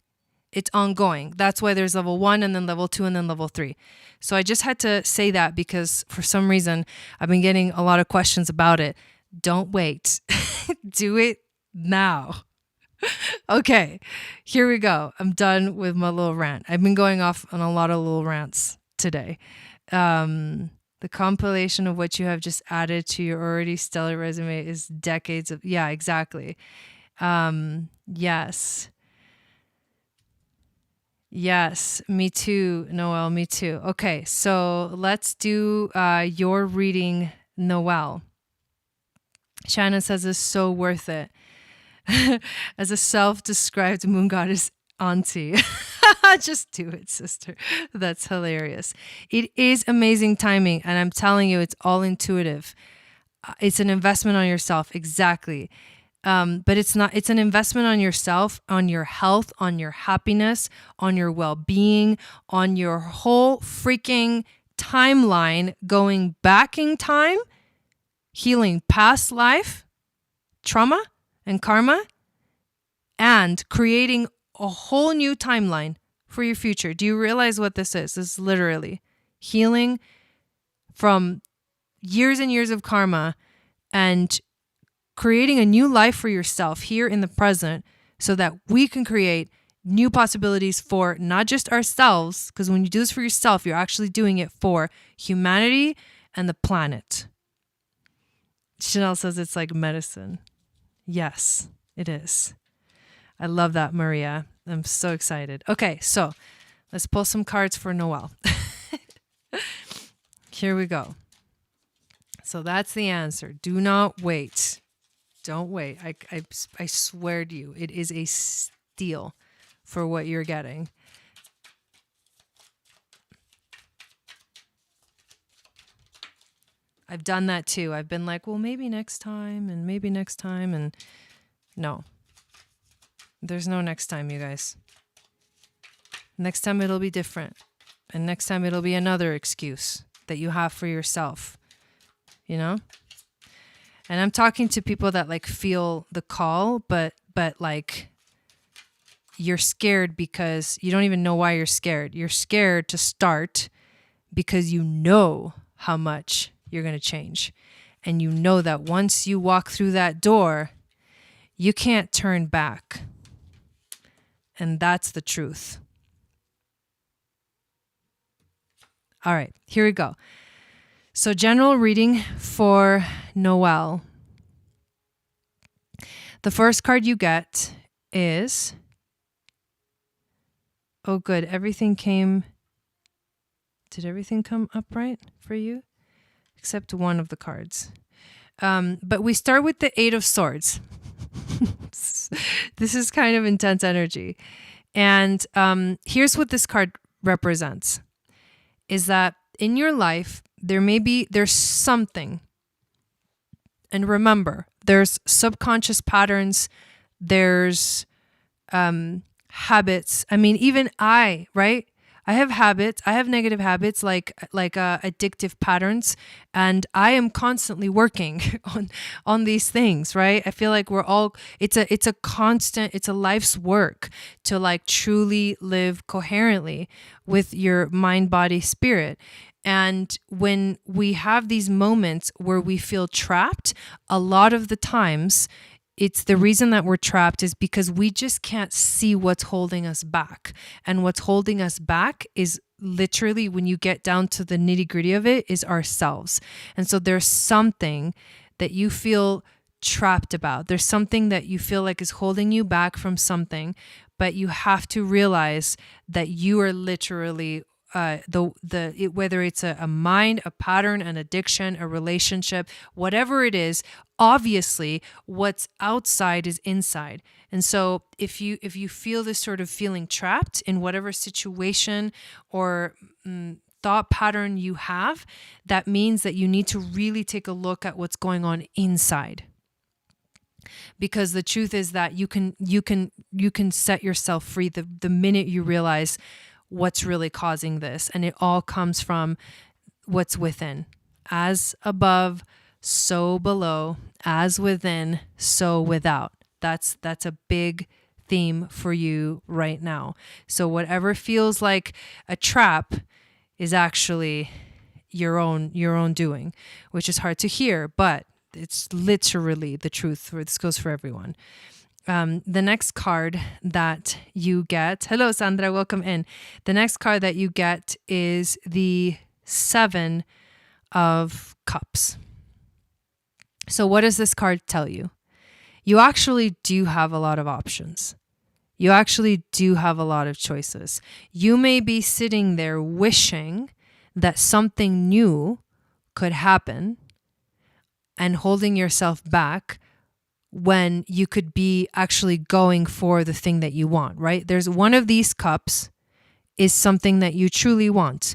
It's ongoing. That's why there's level 1 and then level 2 and then level 3. So I just had to say that, because for some reason I've been getting a lot of questions about it. Don't wait. Do it now. Okay, here we go. I'm done with my little rant. I've been going off on a lot of little rants today. The compilation of what you have just added to your already stellar resume is decades of, yeah, exactly. Yes. Yes, me too, Noelle, me too. Okay, so let's do your reading, Noelle. Shannon says it's so worth it. As a self-described moon goddess auntie. Just do it, sister. That's hilarious. It is amazing timing, and I'm telling you, it's all intuitive. It's an investment on yourself, exactly. But it's not, it's an investment on yourself, on your health, on your happiness, on your well-being, on your whole freaking timeline going back in time healing past life, trauma, and karma, and creating a whole new timeline for your future. Do you realize what this is? This is literally healing from years and years of karma and creating a new life for yourself here in the present so that we can create new possibilities for not just ourselves, because when you do this for yourself, you're actually doing it for humanity and the planet. Chanel says it's like medicine. Yes, it is. I love that, Maria. I'm so excited. Okay, so let's pull some cards for Noelle. Here we go. So that's the answer. Do not wait. Don't wait. I swear to you, it is a steal for what you're getting. I've done that too. I've been like, well, maybe next time and maybe next time. And no, there's no next time, you guys. Next time it'll be different. And next time it'll be another excuse that you have for yourself, you know? And I'm talking to people that like feel the call, but like you're scared because you don't even know why you're scared. You're scared to start because you know how much you're going to change. And you know that once you walk through that door, you can't turn back. And that's the truth. All right, here we go. So general reading for Noelle. The first card you get is, oh good, everything came, did everything come up right for you? Except one of the cards. But we start with the Eight of Swords. This is kind of intense energy. And here's what this card represents, is that in your life, there's something. And remember, there's subconscious patterns, there's habits. I mean, even right? I have habits. I have negative habits like addictive patterns, and I am constantly working on these things, right? I feel like it's a constant, it's a life's work to like truly live coherently with your mind, body, spirit. And when we have these moments where we feel trapped, a lot of the times it's the reason that we're trapped is because we just can't see what's holding us back. And what's holding us back is literally, when you get down to the nitty-gritty of it, is ourselves. And so there's something that you feel trapped about. There's something that you feel like is holding you back from something, but you have to realize that you are literally whether it's a mind, a pattern, an addiction, a relationship, whatever it is, obviously what's outside is inside. And so if you feel this sort of feeling trapped in whatever situation or thought pattern you have, that means that you need to really take a look at what's going on inside. Because the truth is that you can set yourself free the minute you realize what's really causing this. And it all comes from what's within. As above, so below. As within, so without. That's a big theme for you right now. So whatever feels like a trap is actually your own doing, which is hard to hear, but it's literally the truth. This goes for everyone. The next card that you get, hello Sandra, welcome in. The next card that you get is the Seven of Cups. So what does this card tell you? You actually do have a lot of options. You actually do have a lot of choices. You may be sitting there wishing that something new could happen and holding yourself back when you could be actually going for the thing that you want, right? There's one of these cups is something that you truly want,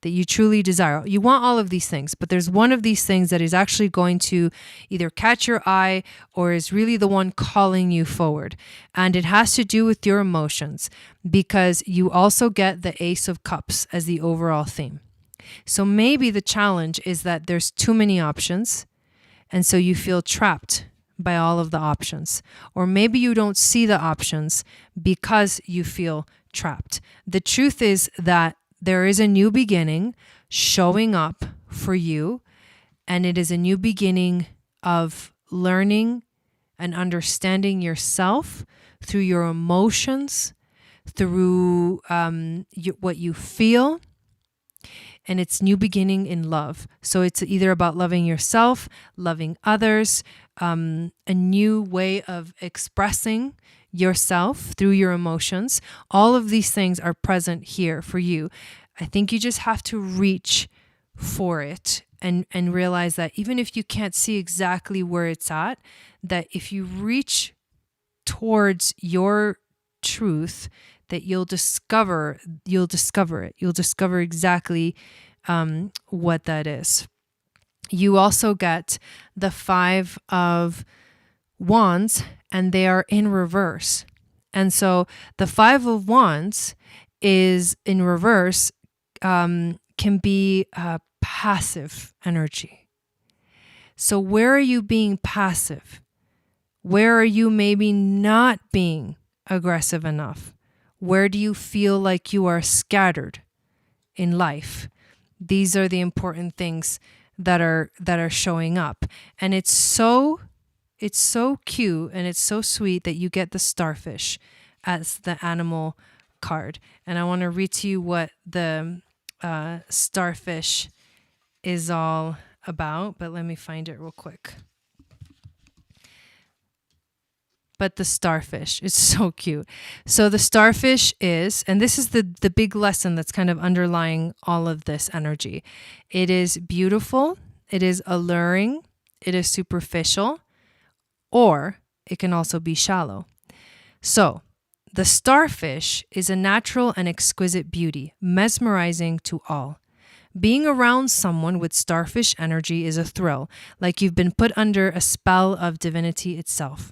that you truly desire. You want all of these things, but there's one of these things that is actually going to either catch your eye or is really the one calling you forward. And it has to do with your emotions, because you also get the Ace of Cups as the overall theme. So maybe the challenge is that there's too many options And so you feel trapped by all of the options. Or maybe you don't see the options because you feel trapped. The truth is that there is a new beginning showing up for you, and it is a new beginning of learning and understanding yourself through your emotions, through what you feel. And it's new beginning in love. So it's either about loving yourself, loving others, a new way of expressing yourself through your emotions. All of these things are present here for you. I think you just have to reach for it and realize that even if you can't see exactly where it's at, that if you reach towards your truth, that you'll discover it. You'll discover exactly what that is. You also get the 5 of Wands, and they are in reverse. And so the 5 of Wands is in reverse, can be a passive energy. So where are you being passive? Where are you maybe not being aggressive enough? Where do you feel like you are scattered in life? These are the important things that are showing up. And it's so cute and it's so sweet that you get the starfish as the animal card. And I want to read to you what the starfish is all about, but let me find it real quick. But the starfish is so cute. So the starfish is, and this is the big lesson that's kind of underlying all of this energy. It is beautiful, it is alluring, it is superficial, or it can also be shallow. So the starfish is a natural and exquisite beauty, mesmerizing to all. Being around someone with starfish energy is a thrill, like you've been put under a spell of divinity itself.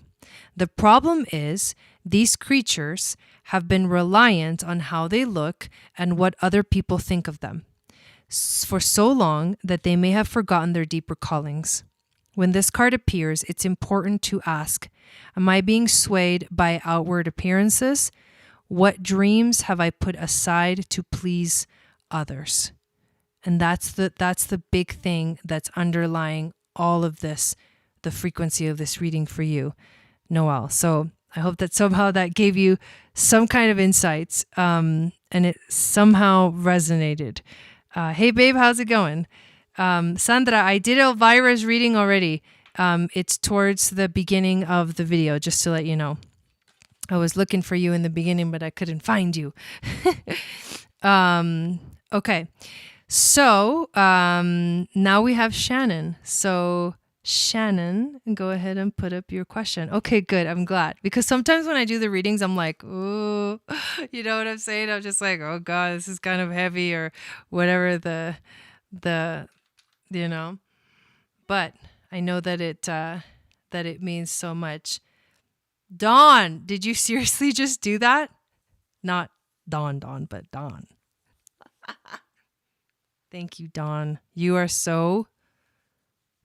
The problem is these creatures have been reliant on how they look and what other people think of them for so long that they may have forgotten their deeper callings. When this card appears, it's important to ask, am I being swayed by outward appearances? What dreams have I put aside to please others? And that's the big thing that's underlying all of this, the frequency of this reading for you, Noelle. So I hope that somehow that gave you some kind of insights, and it somehow resonated. Hey babe, how's it going? Sandra, I did Elvira's reading already. It's towards the beginning of the video, just to let you know. I was looking for you in the beginning, but I couldn't find you. Okay. So now we have Shannon. So Shannon, go ahead and put up your question. Okay, good. I'm glad. Because sometimes when I do the readings, I'm like, oh, you know what I'm saying? I'm just like, oh God, this is kind of heavy or whatever the you know. But I know that it means so much. Dawn, did you seriously just do that? Not Dawn, but Dawn. Thank you, Dawn. You are so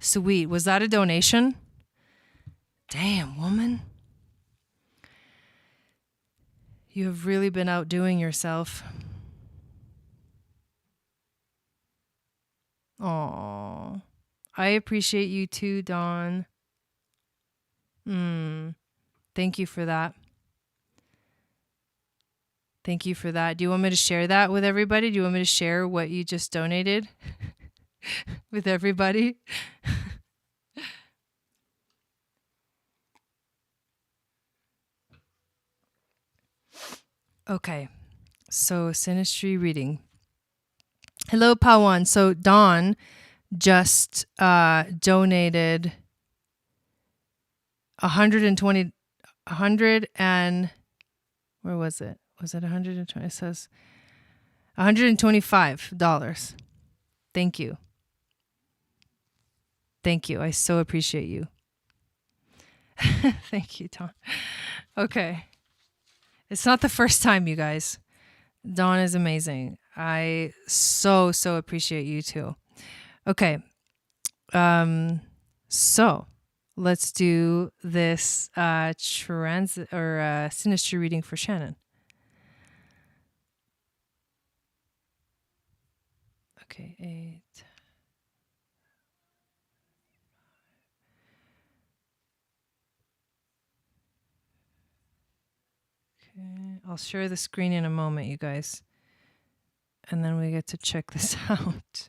sweet. Was that a donation? Damn, woman. You have really been outdoing yourself. Aw. I appreciate you too, Dawn. Thank you for that. Thank you for that. Do you want me to share that with everybody? Do you want me to share what you just donated with everybody? Okay, so Sinistry reading. Hello, Pawan. So Dawn just donated 120, 100 and where was it? Was it 120? It says $125. Thank you. Thank you. I so appreciate you. Thank you, Dawn. Okay. It's not the first time, you guys. Dawn is amazing. I so appreciate you too. Okay. So let's do this transit or synastry reading for Shannon. Okay, 8. Okay, I'll share the screen in a moment, you guys. And then we get to check this out.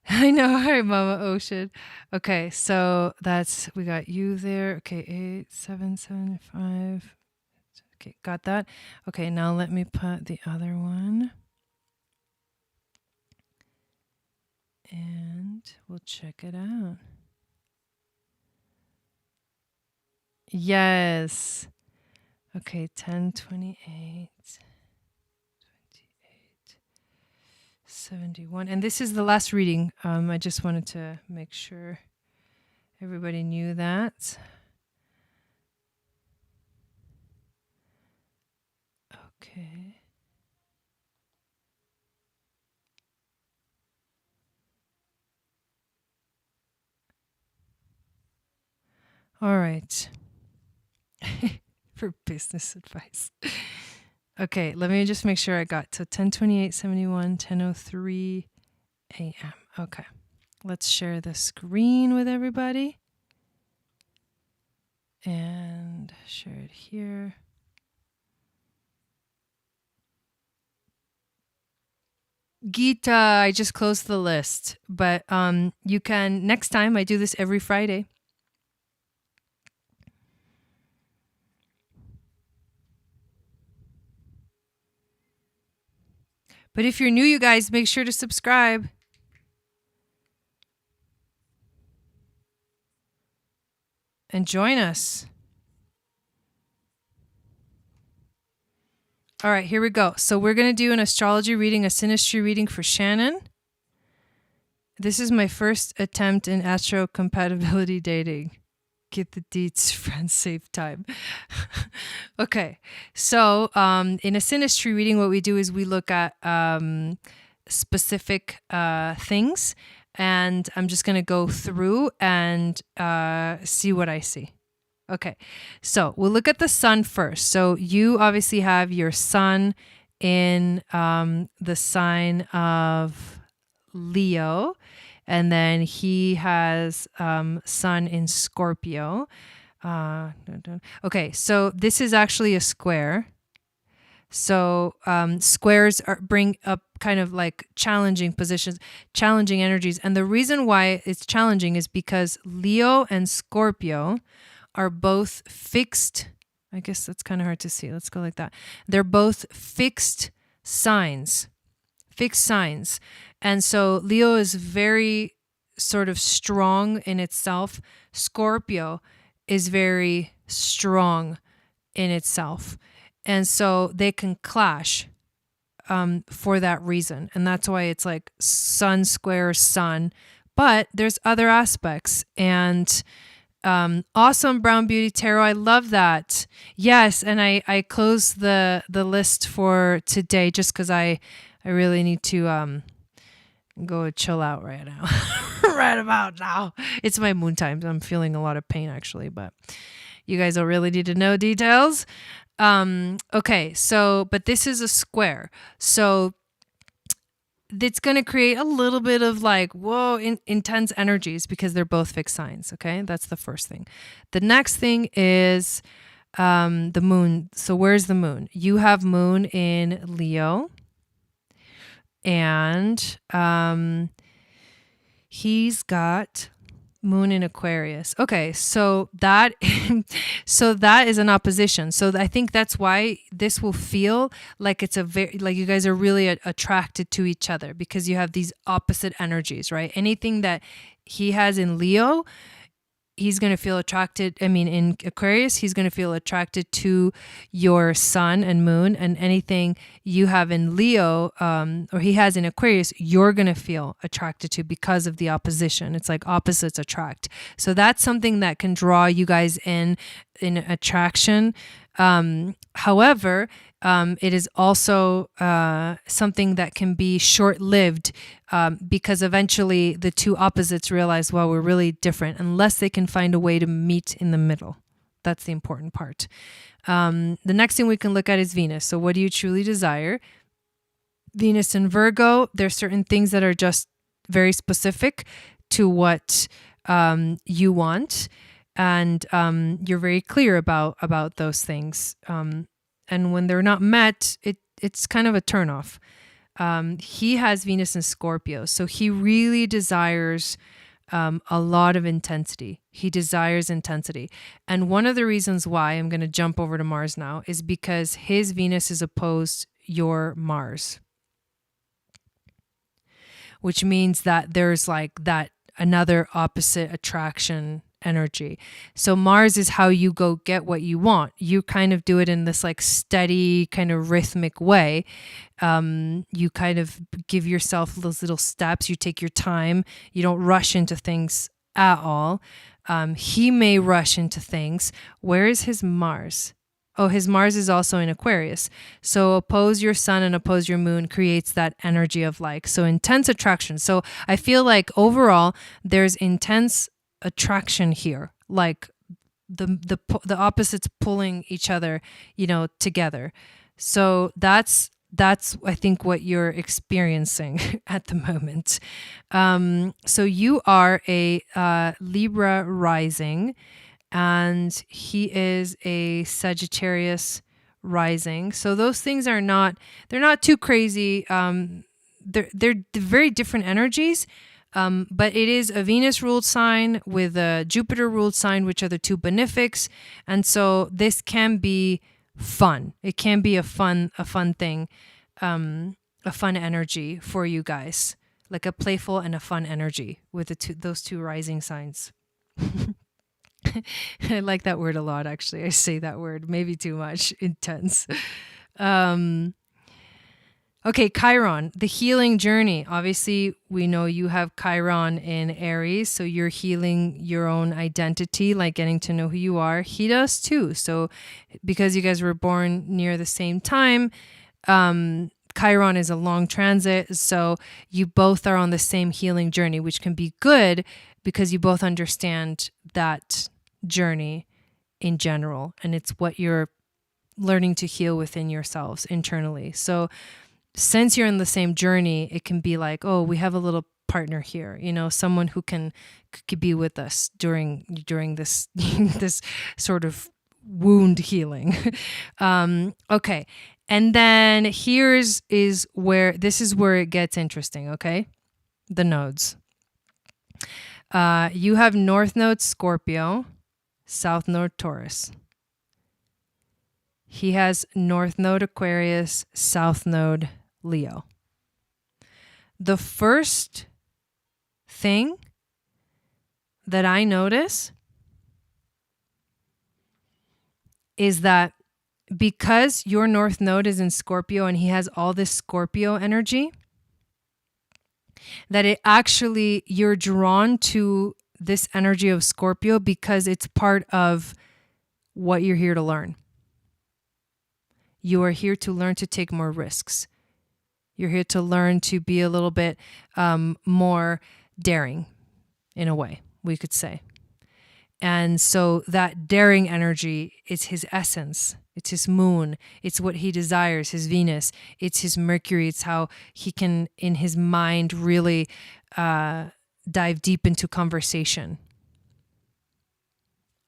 I know. Hi, Mama Ocean. Okay, so we got you there. Okay, 8, 7, 7, 5. Okay, got that. Okay, now let me put the other one. And we'll check it out. Yes. Okay, 10, 28, 28, 71. And this is the last reading. I just wanted to make sure everybody knew that. Okay. All right. For business advice. Okay, let me just make sure I got to 10:28, 71, 10:03 a.m. Okay, let's share the screen with everybody. And share it here. Gita, I just closed the list, but you can, next time, I do this every Friday. But if you're new, you guys, make sure to subscribe. And join us. All right, here we go. So we're going to do an astrology reading, a synastry reading for Shannon. This is my first attempt in astro compatibility dating. Get the deets, friends, save time. Okay, so in a synastry reading, what we do is we look at specific things, and I'm just going to go through and see what I see. Okay, so we'll look at the sun first. So you obviously have your sun in the sign of Leo, and then he has sun in Scorpio. Okay, so this is actually a square. So squares bring up kind of like challenging positions, challenging energies. And the reason why it's challenging is because Leo and Scorpio are both fixed. I guess that's kind of hard to see. Let's go like that. They're both fixed signs. And so Leo is very sort of strong in itself. Scorpio is very strong in itself. And so they can clash for that reason. And that's why it's like sun square sun. But there's other aspects. And awesome, Brown Beauty Tarot. I love that. Yes, and I closed the list for today just because I really need to go chill out right now. Right about now. It's my moon time. I'm feeling a lot of pain actually, but you guys don't really need to know details. Okay, so, but this is a square. So it's going to create a little bit of like, whoa, intense energies because they're both fixed signs. Okay, that's the first thing. The next thing is the moon. So where's the moon? You have moon in Leo, and he's got moon in Aquarius. Okay, so that is an opposition. So I think that's why this will feel like it's a very, like you guys are really attracted to each other because you have these opposite energies, right? Anything that he has in Leo, he's going to feel attracted. I mean, in Aquarius, he's going to feel attracted to your sun and moon, and anything you have in Leo, or he has in Aquarius, you're going to feel attracted to because of the opposition. It's like opposites attract. So that's something that can draw you guys in attraction. However, it is also something that can be short-lived because eventually the two opposites realize, well, we're really different, unless they can find a way to meet in the middle. That's the important part. The next thing we can look at is Venus. So what do you truly desire? Venus in Virgo, there's certain things that are just very specific to what you want. And you're very clear about those things. And when they're not met, it's kind of a turnoff. He has Venus in Scorpio, so he really desires a lot of intensity. He desires intensity. And one of the reasons why, I'm going to jump over to Mars now, is because his Venus is opposed your Mars, which means that there's like that another opposite attraction energy. So Mars is how you go get what you want. You kind of do it in this like steady kind of rhythmic way. You kind of give yourself those little steps. You take your time. You don't rush into things at all. He may rush into things. Where is his Mars? Oh, his Mars is also in Aquarius. So oppose your sun and oppose your moon creates that energy of like, so intense attraction. So I feel like overall there's intense attraction here, like the opposites pulling each other, together. So that's I think what you're experiencing at the moment. So you are a Libra rising, and he is a Sagittarius rising. So those things they're not too crazy. They're very different energies. But it is a Venus-ruled sign with a Jupiter-ruled sign, which are the two benefics. And so this can be fun. It can be a fun thing, a fun energy for you guys, like a playful and a fun energy with those two rising signs. I like that word a lot, actually. I say that word maybe too much. Intense. Okay, Chiron, the healing journey. Obviously, we know you have Chiron in Aries, so you're healing your own identity, like getting to know who you are. He does too. So because you guys were born near the same time, Chiron is a long transit, so you both are on the same healing journey, which can be good because you both understand that journey in general, and it's what you're learning to heal within yourselves internally. So since you're in the same journey, it can be like, oh, we have a little partner here, someone who could be with us during this this sort of wound healing. Okay. And then this is where it gets interesting. Okay. The nodes. You have North Node Scorpio, South Node Taurus. He has North Node Aquarius, South Node Leo. The first thing that I notice is that because your North Node is in Scorpio and he has all this Scorpio energy, that it actually, you're drawn to this energy of Scorpio because it's part of what you're here to learn. You are here to learn to take more risks. You're here to learn to be a little bit more daring, in a way, we could say. And so that daring energy is his essence. It's his moon. It's what he desires, his Venus. It's his Mercury. It's how he can, in his mind, really dive deep into conversation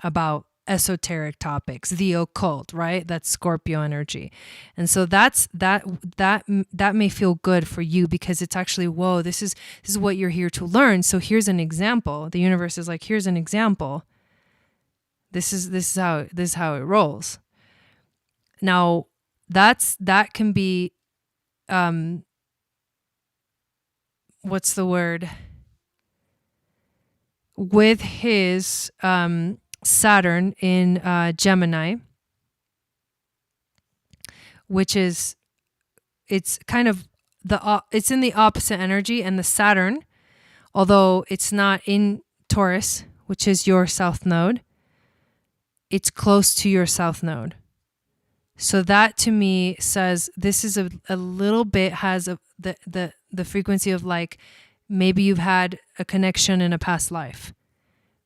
about esoteric topics, the occult, right? That's Scorpio energy. And so that may feel good for you because it's actually, whoa, this is what you're here to learn. So here's an example. The universe is like, here's an example. This is how it rolls. Now that can be what's the word? With his Saturn in Gemini, which is, it's kind of it's in the opposite energy, and the Saturn, although it's not in Taurus, which is your South Node, it's close to your South Node. So that to me says this is a little bit has the frequency of like maybe you've had a connection in a past life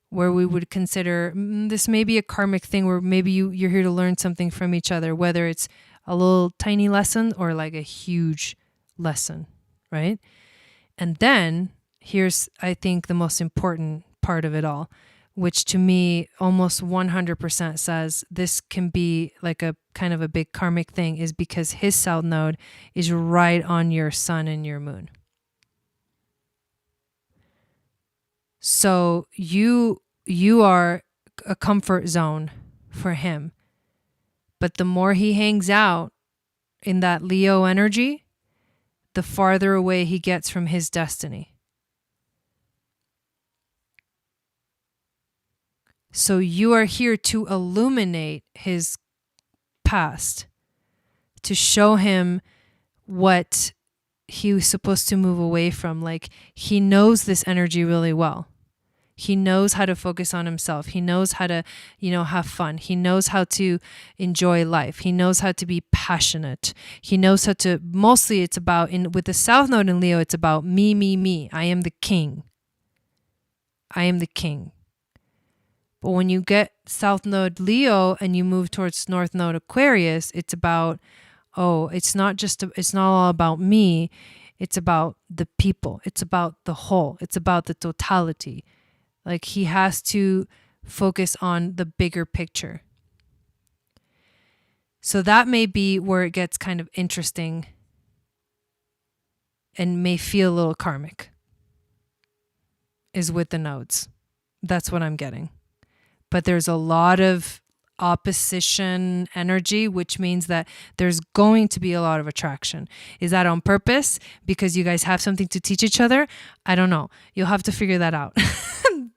where we would consider this may be a karmic thing where maybe you're here to learn something from each other, whether it's a little tiny lesson or like a huge lesson, right? And then here's, I think, the most important part of it all, which to me almost 100% says this can be like a kind of a big karmic thing, is because his south node is right on your sun and your moon. So you are a comfort zone for him. But the more he hangs out in that Leo energy, the farther away he gets from his destiny. So you are here to illuminate his past, to show him what he was supposed to move away from. Like, he knows this energy really well. He knows how to focus on himself. He knows how to, have fun. He knows how to enjoy life. He knows how to be passionate. He knows how to, mostly it's about, with the South Node in Leo, it's about me, me, me. I am the king. I am the king. But when you get South Node Leo and you move towards North Node Aquarius, it's about, it's not all about me. It's about the people. It's about the whole. It's about the totality. Like, he has to focus on the bigger picture. So that may be where it gets kind of interesting and may feel a little karmic, is with the nodes. That's what I'm getting. But there's a lot of opposition energy, which means that there's going to be a lot of attraction. Is that on purpose because you guys have something to teach each other? I don't know. You'll have to figure that out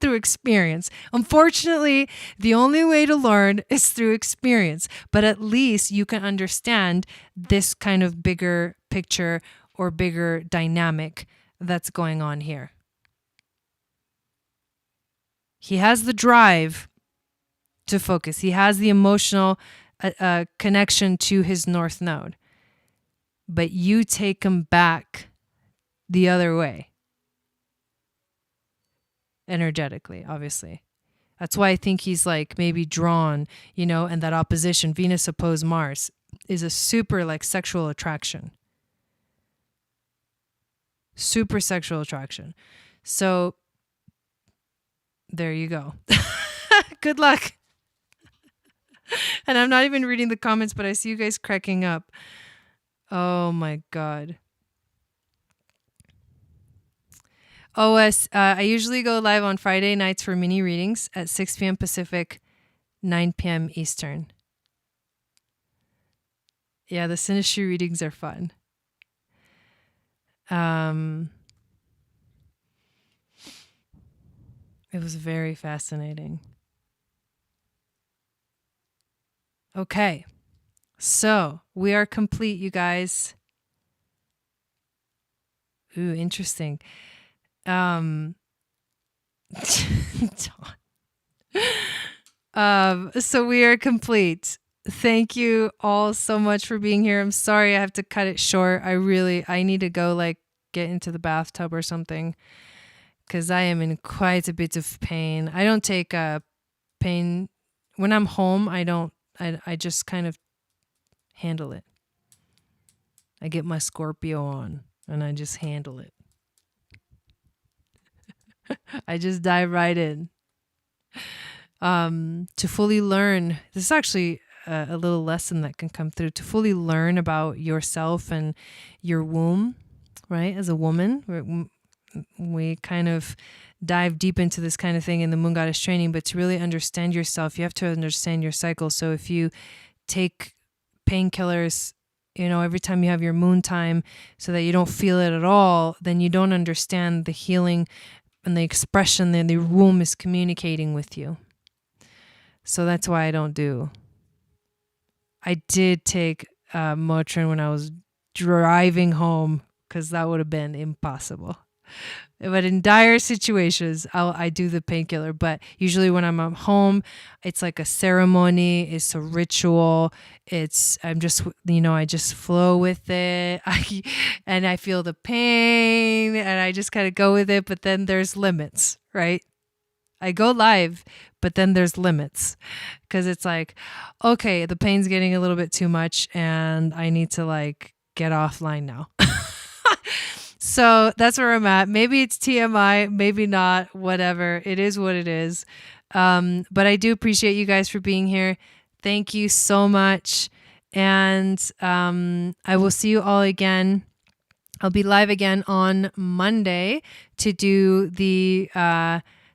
through experience. Unfortunately, the only way to learn is through experience, but at least you can understand this kind of bigger picture or bigger dynamic that's going on here. He has the drive to focus. He has the emotional connection to his North Node. But you take him back the other way. Energetically, obviously. That's why I think he's like maybe drawn, and that opposition, Venus opposed Mars, is a super like sexual attraction. Super sexual attraction. So there you go. Good luck. And I'm not even reading the comments, but I see you guys cracking up. Oh my God. I usually go live on Friday nights for mini readings at 6 p.m. Pacific, 9 p.m. Eastern. Yeah, the synastry readings are fun. It was very fascinating. Okay, so we are complete, you guys. Ooh, interesting. So we are complete. Thank you all so much for being here. I'm sorry I have to cut it short. I need to go like get into the bathtub or something, because I am in quite a bit of pain. I don't take pain when I'm home. I just kind of handle it. I get my Scorpio on and I just handle it. I just dive right in. To fully learn, this is actually a little lesson that can come through. To fully learn about yourself and your womb, right? As a woman, we kind of dive deep into this kind of thing in the Moon Goddess training, but to really understand yourself, you have to understand your cycle. So if you take painkillers, every time you have your moon time so that you don't feel it at all, then you don't understand the healing and the expression that the womb is communicating with you. So that's why I don't do. I did take Motrin when I was driving home, because that would have been impossible. But in dire situations, I do the painkiller. But usually when I'm at home, it's like a ceremony. It's a ritual. I'm just, I just flow with it. And I feel the pain and I just kind of go with it. But then there's limits, right? I go live, but then there's limits because it's like, okay, the pain's getting a little bit too much and I need to like get offline now. So that's where I'm at. Maybe it's TMI, maybe not, whatever. It is what it is. But I do appreciate you guys for being here. Thank you so much. And I will see you all again. I'll be live again on Monday to do the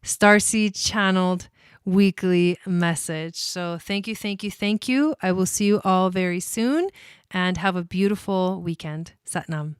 STARSEED channeled weekly message. So thank you, thank you, thank you. I will see you all very soon and have a beautiful weekend. Satnam.